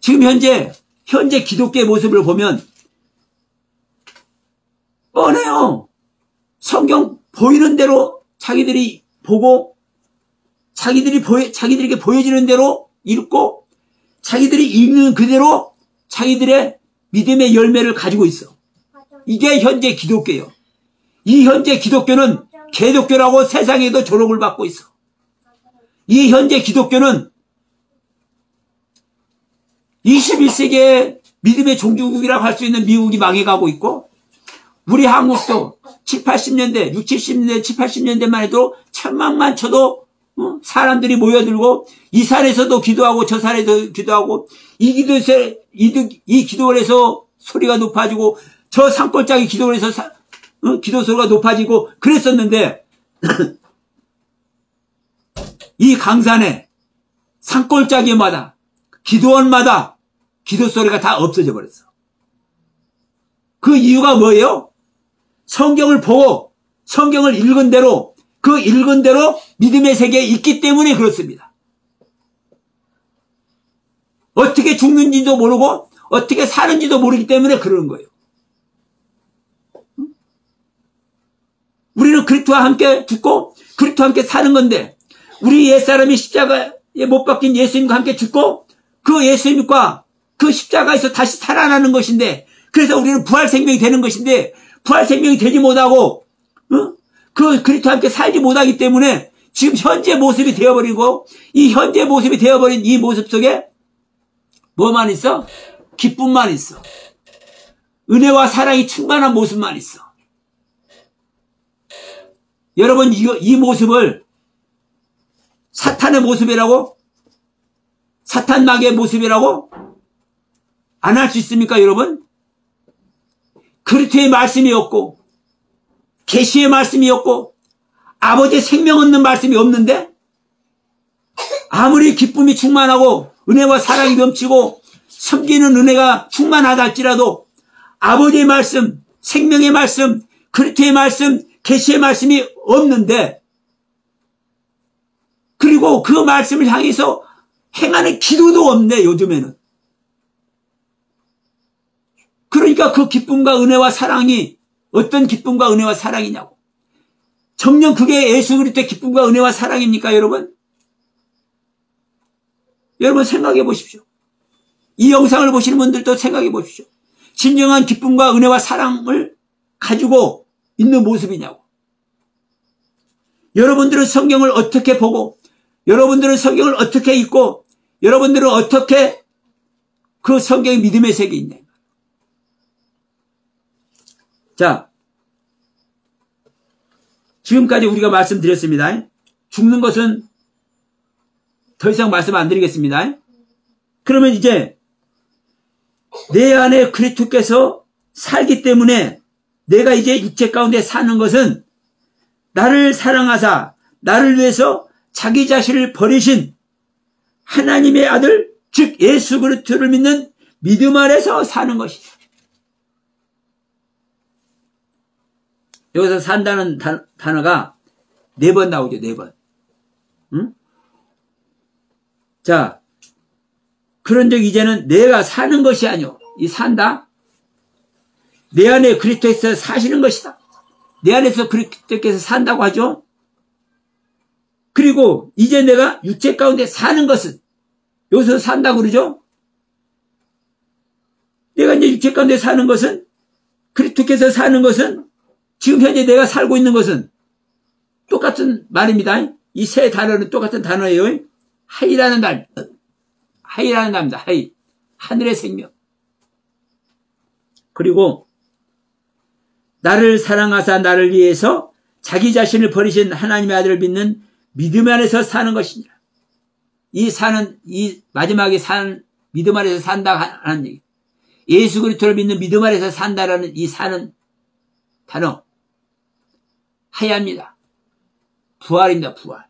지금 현재 기독교의 모습을 보면 뻔해요. 성경 보이는 대로 자기들이 보고 자기들에게 보여지는 대로 읽고 자기들이 읽는 그대로 자기들의 믿음의 열매를 가지고 있어. 이게 현재 기독교예요. 이 현재 기독교는 개독교라고 세상에도 조롱을 받고 있어. 이 현재 기독교는 21세기의 믿음의 종주국이라고 할 수 있는 미국이 망해가고 있고 우리 한국도 7, 80년대, 6, 70년대, 7, 80년대만 해도 천막만 쳐도 사람들이 모여들고 이 산에서도 기도하고 저 산에서 기도하고 이 기도를 해서 소리가 높아지고 저 산골짜기 기도를 해서 기도 소리가 높아지고 그랬었는데 이 강산에 산골짜기마다 기도원마다 기도 소리가 다 없어져 버렸어. 그 이유가 뭐예요? 성경을 보고 성경을 읽은 대로 그 읽은 대로 믿음의 세계에 있기 때문에 그렇습니다. 어떻게 죽는지도 모르고 어떻게 사는지도 모르기 때문에 그러는 거예요. 우리는 그리스도와 함께 죽고 그리스도와 함께 사는 건데 우리 옛사람이 십자가에 못 박힌 예수님과 함께 죽고 그 예수님과 그 십자가에서 다시 살아나는 것인데 그래서 우리는 부활 생명이 되는 것인데 부활 생명이 되지 못하고 그 그리스도와 함께 살지 못하기 때문에 지금 현재 모습이 되어버리고 이 현재 모습이 되어버린 이 모습 속에 뭐만 있어? 기쁨만 있어. 은혜와 사랑이 충만한 모습만 있어. 여러분 이 모습을 사탄의 모습이라고? 사탄 마귀의 모습이라고? 안 할 수 있습니까 여러분? 그리스도의 말씀이 없고 계시의 말씀이 없고 아버지의 생명 없는 말씀이 없는데 아무리 기쁨이 충만하고 은혜와 사랑이 넘치고 섬기는 은혜가 충만하다 할지라도 아버지의 말씀, 생명의 말씀, 그리스도의 말씀, 계시의 말씀이 없는데 그리고 그 말씀을 향해서 행하는 기도도 없네 요즘에는. 그러니까 그 기쁨과 은혜와 사랑이 어떤 기쁨과 은혜와 사랑이냐고. 정녕 그게 예수 그리스도의 기쁨과 은혜와 사랑입니까 여러분? 여러분 생각해 보십시오. 이 영상을 보시는 분들도 생각해 보십시오. 진정한 기쁨과 은혜와 사랑을 가지고 있는 모습이냐고. 여러분들은 성경을 어떻게 보고 여러분들은 성경을 어떻게 읽고 여러분들은 어떻게 그 성경의 믿음의 세계에 있냐. 자, 지금까지 우리가 말씀드렸습니다. 죽는 것은 더 이상 말씀 안 드리겠습니다. 그러면 이제 내 안에 그리스도께서 살기 때문에 내가 이제 육체 가운데 사는 것은 나를 사랑하사 나를 위해서 자기 자신을 버리신 하나님의 아들 즉 예수 그리스도를 믿는 믿음 안에서 사는 것이다. 여기서 산다는 단어가 4번 나오죠. 4번. 응? 자, 그런즉 이제는 내가 사는 것이 아니오 이 산다. 내 안에 그리스도께서 사시는 것이다. 내 안에서 그리스도께서 산다고 하죠. 그리고 이제 내가 육체 가운데 사는 것은 여기서 산다고 그러죠. 내가 이제 육체 가운데 사는 것은 그리스도께서 사는 것은 지금 현재 내가 살고 있는 것은 똑같은 말입니다. 이 세 단어는 똑같은 단어예요. 하이라는 말. 하이라는 말입니다. 하이. 하늘의 생명. 그리고 나를 사랑하사 나를 위해서 자기 자신을 버리신 하나님의 아들을 믿는 믿음 안에서 사는 것이니라. 이 사는, 이 마지막에 사는, 믿음 안에서 산다 하는 얘기. 예수 그리스도를 믿는 믿음 안에서 산다라는 이 사는 단어. 하야입니다. 부활입니다. 부활.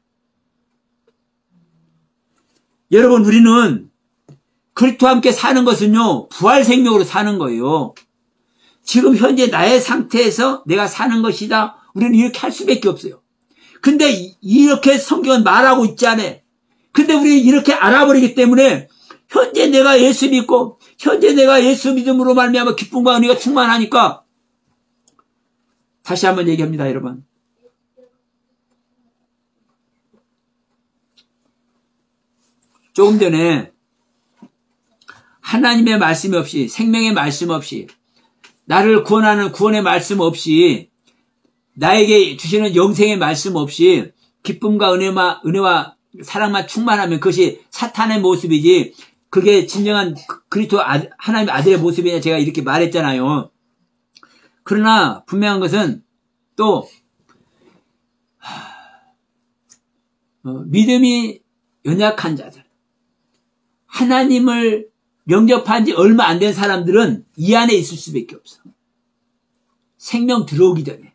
여러분, 우리는 그리스도와 함께 사는 것은요, 부활 생명으로 사는 거예요. 지금 현재 나의 상태에서 내가 사는 것이다. 우리는 이렇게 할 수밖에 없어요. 근데 이렇게 성경은 말하고 있지 않아요. 근데 우리는 이렇게 알아버리기 때문에 현재 내가 예수 믿고 현재 내가 예수 믿음으로 말미암아 기쁨과 은혜가 충만하니까 다시 한번 얘기합니다, 여러분. 조금 전에 하나님의 말씀 없이, 생명의 말씀 없이, 나를 구원하는 구원의 말씀 없이, 나에게 주시는 영생의 말씀 없이 기쁨과 은혜와 사랑만 충만하면 그것이 사탄의 모습이지, 그게 진정한 그리스도 하나님의 아들의 모습이냐, 제가 이렇게 말했잖아요. 그러나 분명한 것은 또 믿음이 연약한 자들, 하나님을 영접한 지 얼마 안 된 사람들은 이 안에 있을 수밖에 없어. 생명 들어오기 전에.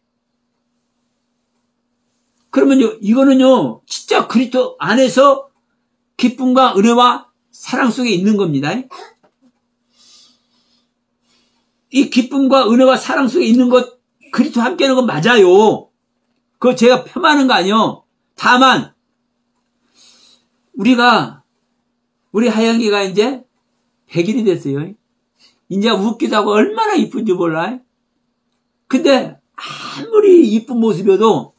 그러면요, 이거는요, 진짜 그리스도 안에서 기쁨과 은혜와 사랑 속에 있는 겁니다. 이 기쁨과 은혜와 사랑 속에 있는 것, 그리스도 함께 하는 건 맞아요. 그거 제가 폄하하는 거 아니에요. 다만 우리 하영이가 이제 100일이 됐어요. 이제 웃기도 하고 얼마나 이쁜지 몰라. 근데 아무리 이쁜 모습이어도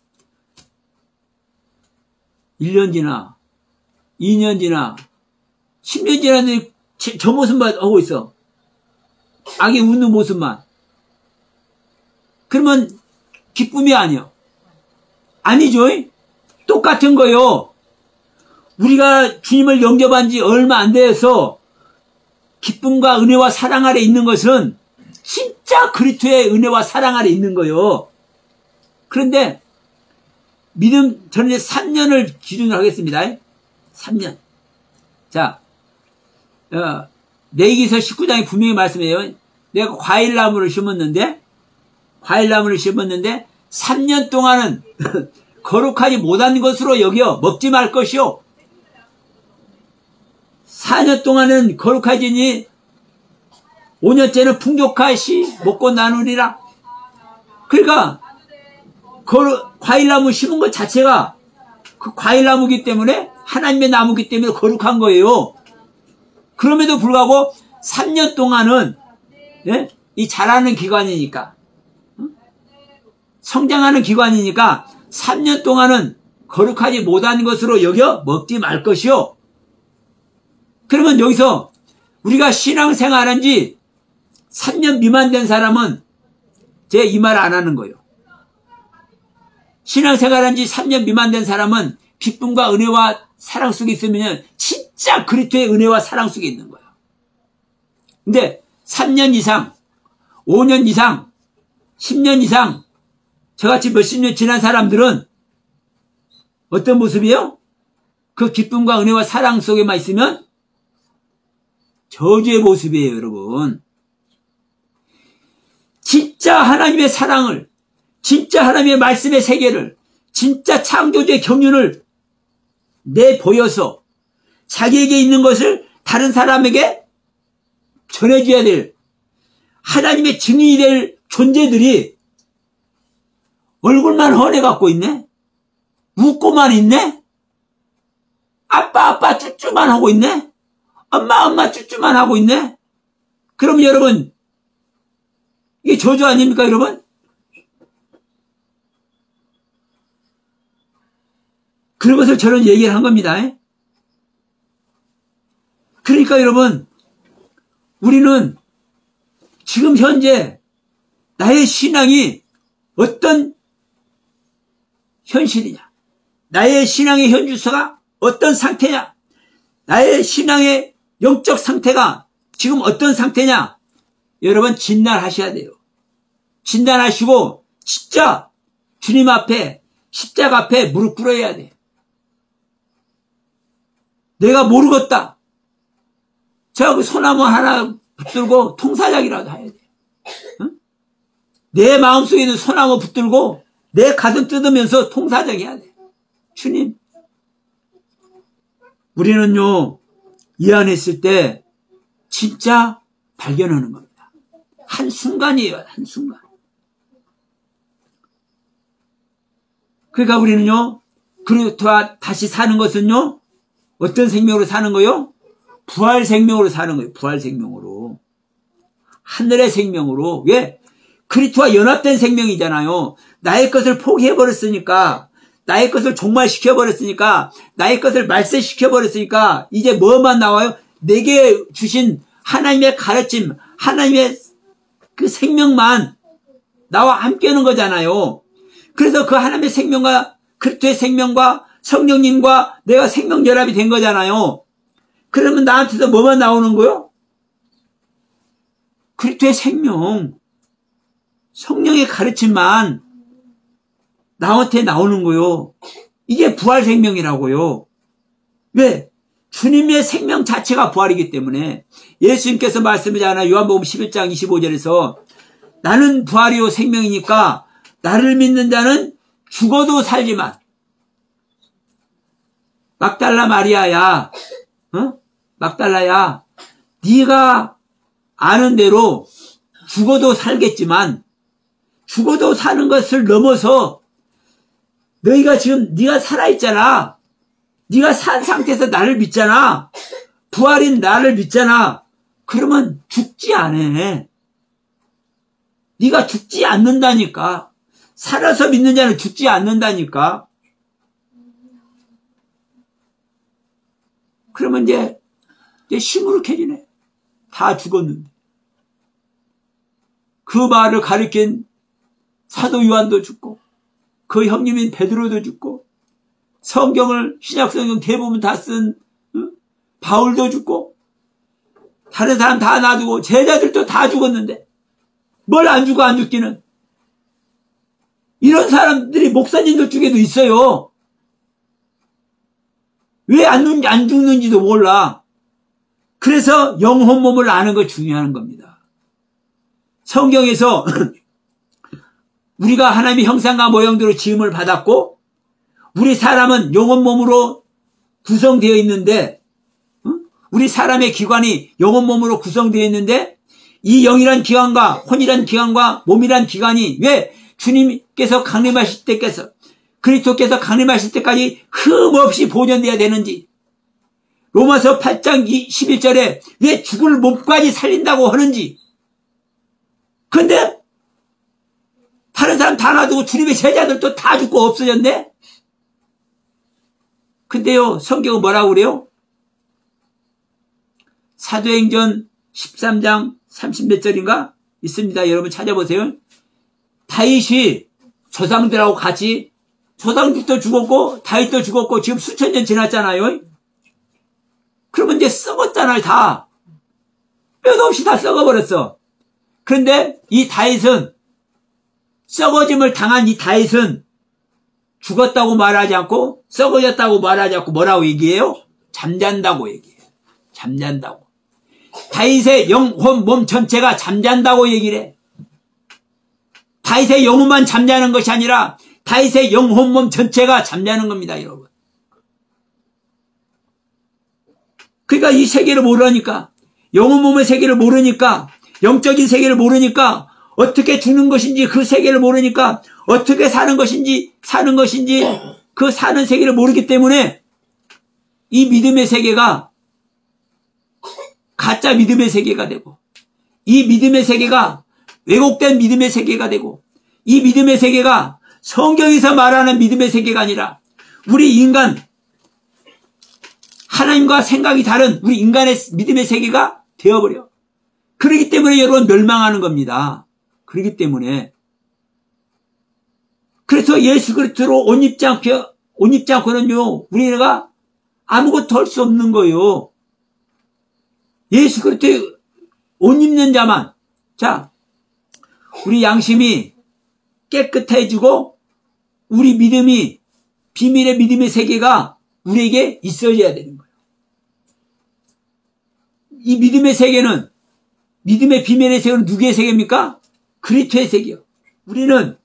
1년 지나 2년 지나 10년 지났는데 저 모습만 하고 있어. 아기 웃는 모습만. 그러면 기쁨이 아니요. 아니죠. 똑같은 거요. 우리가 주님을 영접한 지 얼마 안 돼서 기쁨과 은혜와 사랑 아래 있는 것은 진짜 그리스도의 은혜와 사랑 아래 있는 거요. 그런데 믿음, 저는 이제 3년을 기준으로 하겠습니다. 3년. 자, 레위기서 19장에 분명히 말씀해요. 내가 과일나무를 심었는데 3년 동안은 거룩하지 못한 것으로 여겨 먹지 말 것이요. 4년 동안은 거룩하지니 5년째는 풍족하시 먹고 나누리라. 그러니까 과일나무 심은 것 자체가 그 과일나무기 때문에, 하나님의 나무기 때문에 거룩한 거예요. 그럼에도 불구하고 3년 동안은 이 자라는 기관이니까, 성장하는 기관이니까 3년 동안은 거룩하지 못한 것으로 여겨 먹지 말 것이요. 그러면 여기서 우리가 신앙생활한 지 3년 미만 된 사람은 제가 이 말 안 하는 거예요. 신앙생활한 지 3년 미만 된 사람은 기쁨과 은혜와 사랑 속에 있으면 진짜 그리스도의 은혜와 사랑 속에 있는 거예요. 근데 3년 이상, 5년 이상, 10년 이상, 저같이 몇십 년 지난 사람들은 어떤 모습이에요? 그 기쁨과 은혜와 사랑 속에만 있으면 저주의 모습이에요, 여러분. 진짜 하나님의 사랑을, 진짜 하나님의 말씀의 세계를, 진짜 창조주의 경륜을 내보여서 자기에게 있는 것을 다른 사람에게 전해줘야 될 하나님의 증인이 될 존재들이 얼굴만 헌해 갖고 있네? 웃고만 있네? 아빠 쭈쭈만 하고 있네? 엄마 쭈쭈만 하고 있네? 그럼 여러분, 이게 저주 아닙니까, 여러분? 그런 것을 저는 얘기를 한 겁니다. 그러니까 여러분, 우리는 지금 현재 나의 신앙이 어떤 현실이냐, 나의 신앙의 현주소가 어떤 상태냐, 나의 신앙의 영적 상태가 지금 어떤 상태냐, 여러분 진단하셔야 돼요. 진단하시고 진짜 주님 앞에, 십자가 앞에 무릎 꿇어야 돼. 내가 모르겠다. 저 소나무 하나 붙들고 통사작이라도 해야 돼. 응? 내 마음속에 있는 소나무 붙들고 내 가슴 뜯으면서 통사작 해야 돼. 주님, 우리는요, 이 안에 있을 때 진짜 발견하는 겁니다. 한순간이에요, 한순간. 그러니까 우리는요, 그리스도와 다시 사는 것은요, 어떤 생명으로 사는 거요? 부활 생명으로 사는 거예요. 부활 생명으로. 하늘의 생명으로. 왜? 그리스도와 연합된 생명이잖아요. 나의 것을 포기해버렸으니까, 나의 것을 종말시켜버렸으니까, 나의 것을 말세시켜버렸으니까 이제 뭐만 나와요? 내게 주신 하나님의 가르침, 하나님의 그 생명만 나와 함께하는 거잖아요. 그래서 그 하나님의 생명과 그리스도의 생명과 성령님과 내가 생명 결합이 된 거잖아요. 그러면 나한테서 뭐만 나오는 거요? 그리스도의 생명, 성령의 가르침만 나한테 나오는 거요. 이게 부활 생명이라고요. 왜? 주님의 생명 자체가 부활이기 때문에 예수님께서 말씀하잖아요. 요한복음 11장 25절에서 나는 부활이요 생명이니까 나를 믿는 자는 죽어도 살지만, 막달라 마리아야, 막달라야, 네가 아는 대로 죽어도 살겠지만 죽어도 사는 것을 넘어서 너희가 지금 네가 살아있잖아. 네가 산 상태에서 나를 믿잖아. 부활인 나를 믿잖아. 그러면 죽지 않아. 네가 죽지 않는다니까. 살아서 믿는 자는 죽지 않는다니까. 그러면 이제 시무룩해지네. 다 죽었는데. 그 말을 가리킨 사도 요한도 죽고, 그 형님인 베드로도 죽고, 성경을, 신약성경 대부분 다 쓴 바울도 죽고, 다른 사람 다 놔두고, 제자들도 다 죽었는데, 뭘 안 죽어, 안 죽기는. 이런 사람들이 목사님들 중에도 있어요. 왜 안 죽는지도 몰라. 그래서 영혼 몸을 아는 거 중요한 겁니다. 성경에서 우리가 하나님의 형상과 모형대로 지음을 받았고, 우리 사람은 영혼 몸으로 구성되어 있는데, 우리 사람의 기관이 영혼 몸으로 구성되어 있는데, 이 영이란 기관과 혼이란 기관과 몸이란 기관이 왜 주님께서 강림하실 때께서, 그리스도께서 강림하실 때까지 흠없이 보존돼야 되는지, 로마서 8장 11절에 왜 죽을 몸까지 살린다고 하는지. 근데 다른 사람 다 놔두고 주님의 제자들도 다 죽고 없어졌네. 근데요, 성경은 뭐라고 그래요? 사도행전 13장 30몇 절인가 있습니다. 여러분 찾아보세요. 다윗이 조상들하고 같이, 조상들도 죽었고 다윗도 죽었고 지금 수천 년 지났잖아요. 그러면 이제 썩었잖아요. 다 뼈도 없이 다 썩어버렸어. 그런데 이 다윗은, 썩어짐을 당한 이 다윗은 죽었다고 말하지 않고 썩어졌다고 말하지 않고 뭐라고 얘기해요? 잠잔다고 얘기해요. 잠잔다고. 다윗의 영혼 몸 전체가 잠잔다고 얘기를 해. 다윗의 영혼만 잠자는 것이 아니라 다윗의 영혼 몸 전체가 잠자는 겁니다, 여러분. 그러니까 이 세계를 모르니까, 영혼 몸의 세계를 모르니까, 영적인 세계를 모르니까, 어떻게 죽는 것인지 그 세계를 모르니까, 어떻게 사는 것인지 그 사는 세계를 모르기 때문에 이 믿음의 세계가 가짜 믿음의 세계가 되고, 이 믿음의 세계가 왜곡된 믿음의 세계가 되고, 이 믿음의 세계가 성경에서 말하는 믿음의 세계가 아니라 우리 인간, 하나님과 생각이 다른 우리 인간의 믿음의 세계가 되어버려. 그렇기 때문에 여러분 멸망하는 겁니다. 그렇기 때문에. 그래서 예수 그리스도로 옷 입지 않고는요, 우리가 아무것도 할 수 없는 거예요. 예수 그리스도에 옷 입는 자만. 자, 우리 양심이 깨끗해지고 우리 믿음이, 비밀의 믿음의 세계가 우리에게 있어야 되는 거예요. 이 믿음의 세계는, 믿음의 비밀의 세계는 누구의 세계입니까? 그리스도의 세계요. 우리는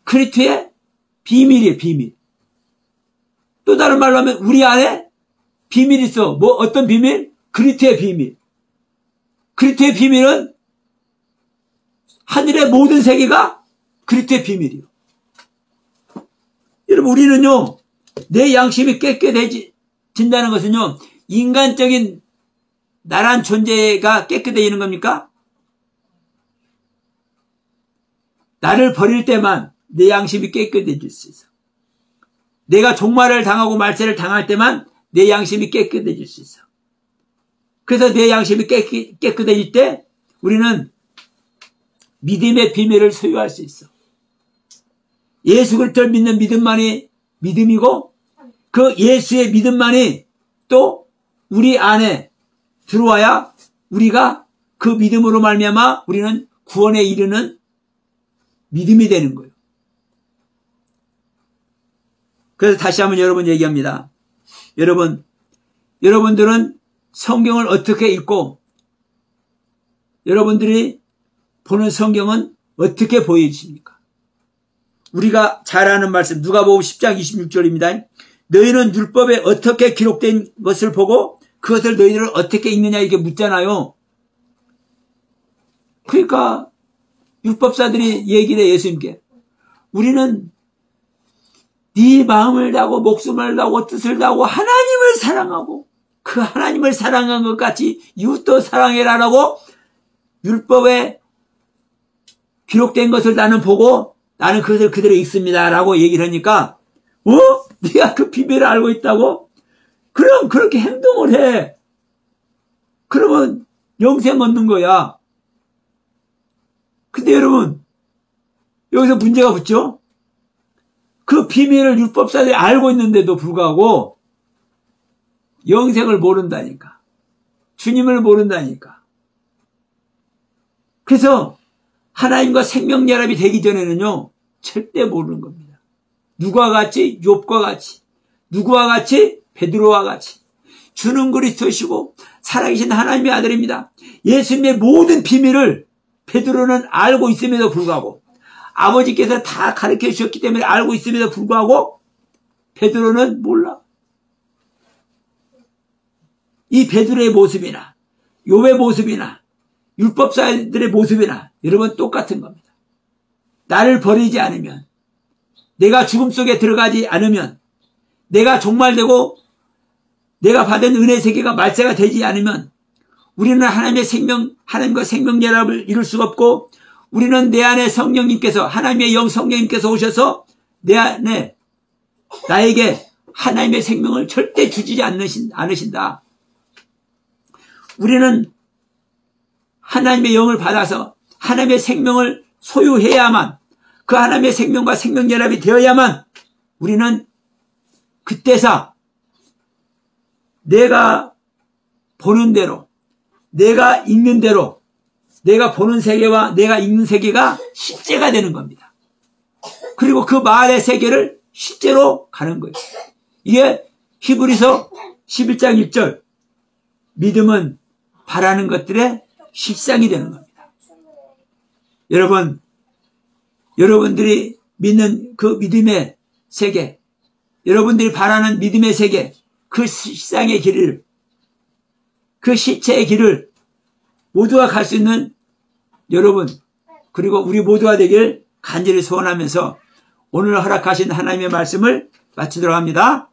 그리스도의 비밀이에요, 비밀. 또 다른 말로 하면 우리 안에 비밀이 있어. 뭐 어떤 비밀? 그리스도의 비밀. 그리스도의 비밀은 하늘의 모든 세계가 그리스도의 비밀이에요. 여러분, 우리는요, 내 양심이 깨끗해진다는 것은요, 인간적인 나란 존재가 깨끗해지는 겁니까? 나를 버릴 때만 내 양심이 깨끗해질 수 있어. 내가 종말을 당하고 말세를 당할 때만 내 양심이 깨끗해질 수 있어. 그래서 내 양심이 깨끗해질 때 우리는 믿음의 비밀을 소유할 수 있어. 예수 그리스도를 믿는 믿음만이 믿음이고, 그 예수의 믿음만이 또 우리 안에 들어와야 우리가 그 믿음으로 말미암아 우리는 구원에 이르는 믿음이 되는 거예요. 그래서 다시 한번 여러분 얘기합니다. 여러분들은 성경을 어떻게 읽고, 여러분들이 보는 성경은 어떻게 보여주십니까? 우리가 잘 아는 말씀, 누가복음 10장 26절입니다. 너희는 율법에 어떻게 기록된 것을 보고 그것을 너희들은 어떻게 읽느냐, 이렇게 묻잖아요. 그러니까 율법사들이 얘기를 해요, 예수님께. 우리는 네 마음을 다하고 목숨을 다하고 뜻을 다하고 하나님을 사랑하고 그 하나님을 사랑한 것 같이 이웃도 사랑해라라고 율법에 기록된 것을 나는 보고 나는 그것을 그대로 읽습니다 라고 얘기를 하니까, 네가 그 비밀을 알고 있다고? 그럼 그렇게 행동을 해. 그러면 영생 얻는 거야. 근데 여러분, 여기서 문제가 붙죠? 그 비밀을 율법사들이 알고 있는데도 불구하고 영생을 모른다니까. 주님을 모른다니까. 그래서 하나님과 생명연합이 되기 전에는요, 절대 모르는 겁니다. 누구와 같이? 욥과 같이. 누구와 같이? 베드로와 같이. 주는 그리스도시고 살아계신 하나님의 아들입니다. 예수님의 모든 비밀을 베드로는 알고 있음에도 불구하고, 아버지께서 다 가르쳐 주셨기 때문에 알고 있음에도 불구하고 베드로는 몰라. 이 베드로의 모습이나 욥의 모습이나 율법사들의 모습이나 여러분 똑같은 겁니다. 나를 버리지 않으면, 내가 죽음 속에 들어가지 않으면, 내가 종말되고 내가 받은 은혜 세계가 말세가 되지 않으면 우리는 하나님과 생명연합을 이룰 수가 없고, 우리는 내 안에 성령님께서, 하나님의 영 성령님께서 오셔서 내 안에 나에게 하나님의 생명을 절대 주지 않으신다. 우리는 하나님의 영을 받아서 하나님의 생명을 소유해야만, 그 하나님의 생명과 생명연합이 되어야만 우리는 그때서 내가 보는 대로, 내가 읽는 대로, 내가 보는 세계와 내가 읽는 세계가 실제가 되는 겁니다. 그리고 그 말의 세계를 실제로 가는 거예요. 이게 히브리서 11장 1절, 믿음은 바라는 것들의 실상이 되는 겁니다. 여러분들이 믿는 그 믿음의 세계, 여러분들이 바라는 믿음의 세계, 그 실상의 길을, 그 실체의 길을 모두가 갈 수 있는 여러분, 그리고 우리 모두가 되길 간절히 소원하면서 오늘 허락하신 하나님의 말씀을 마치도록 합니다.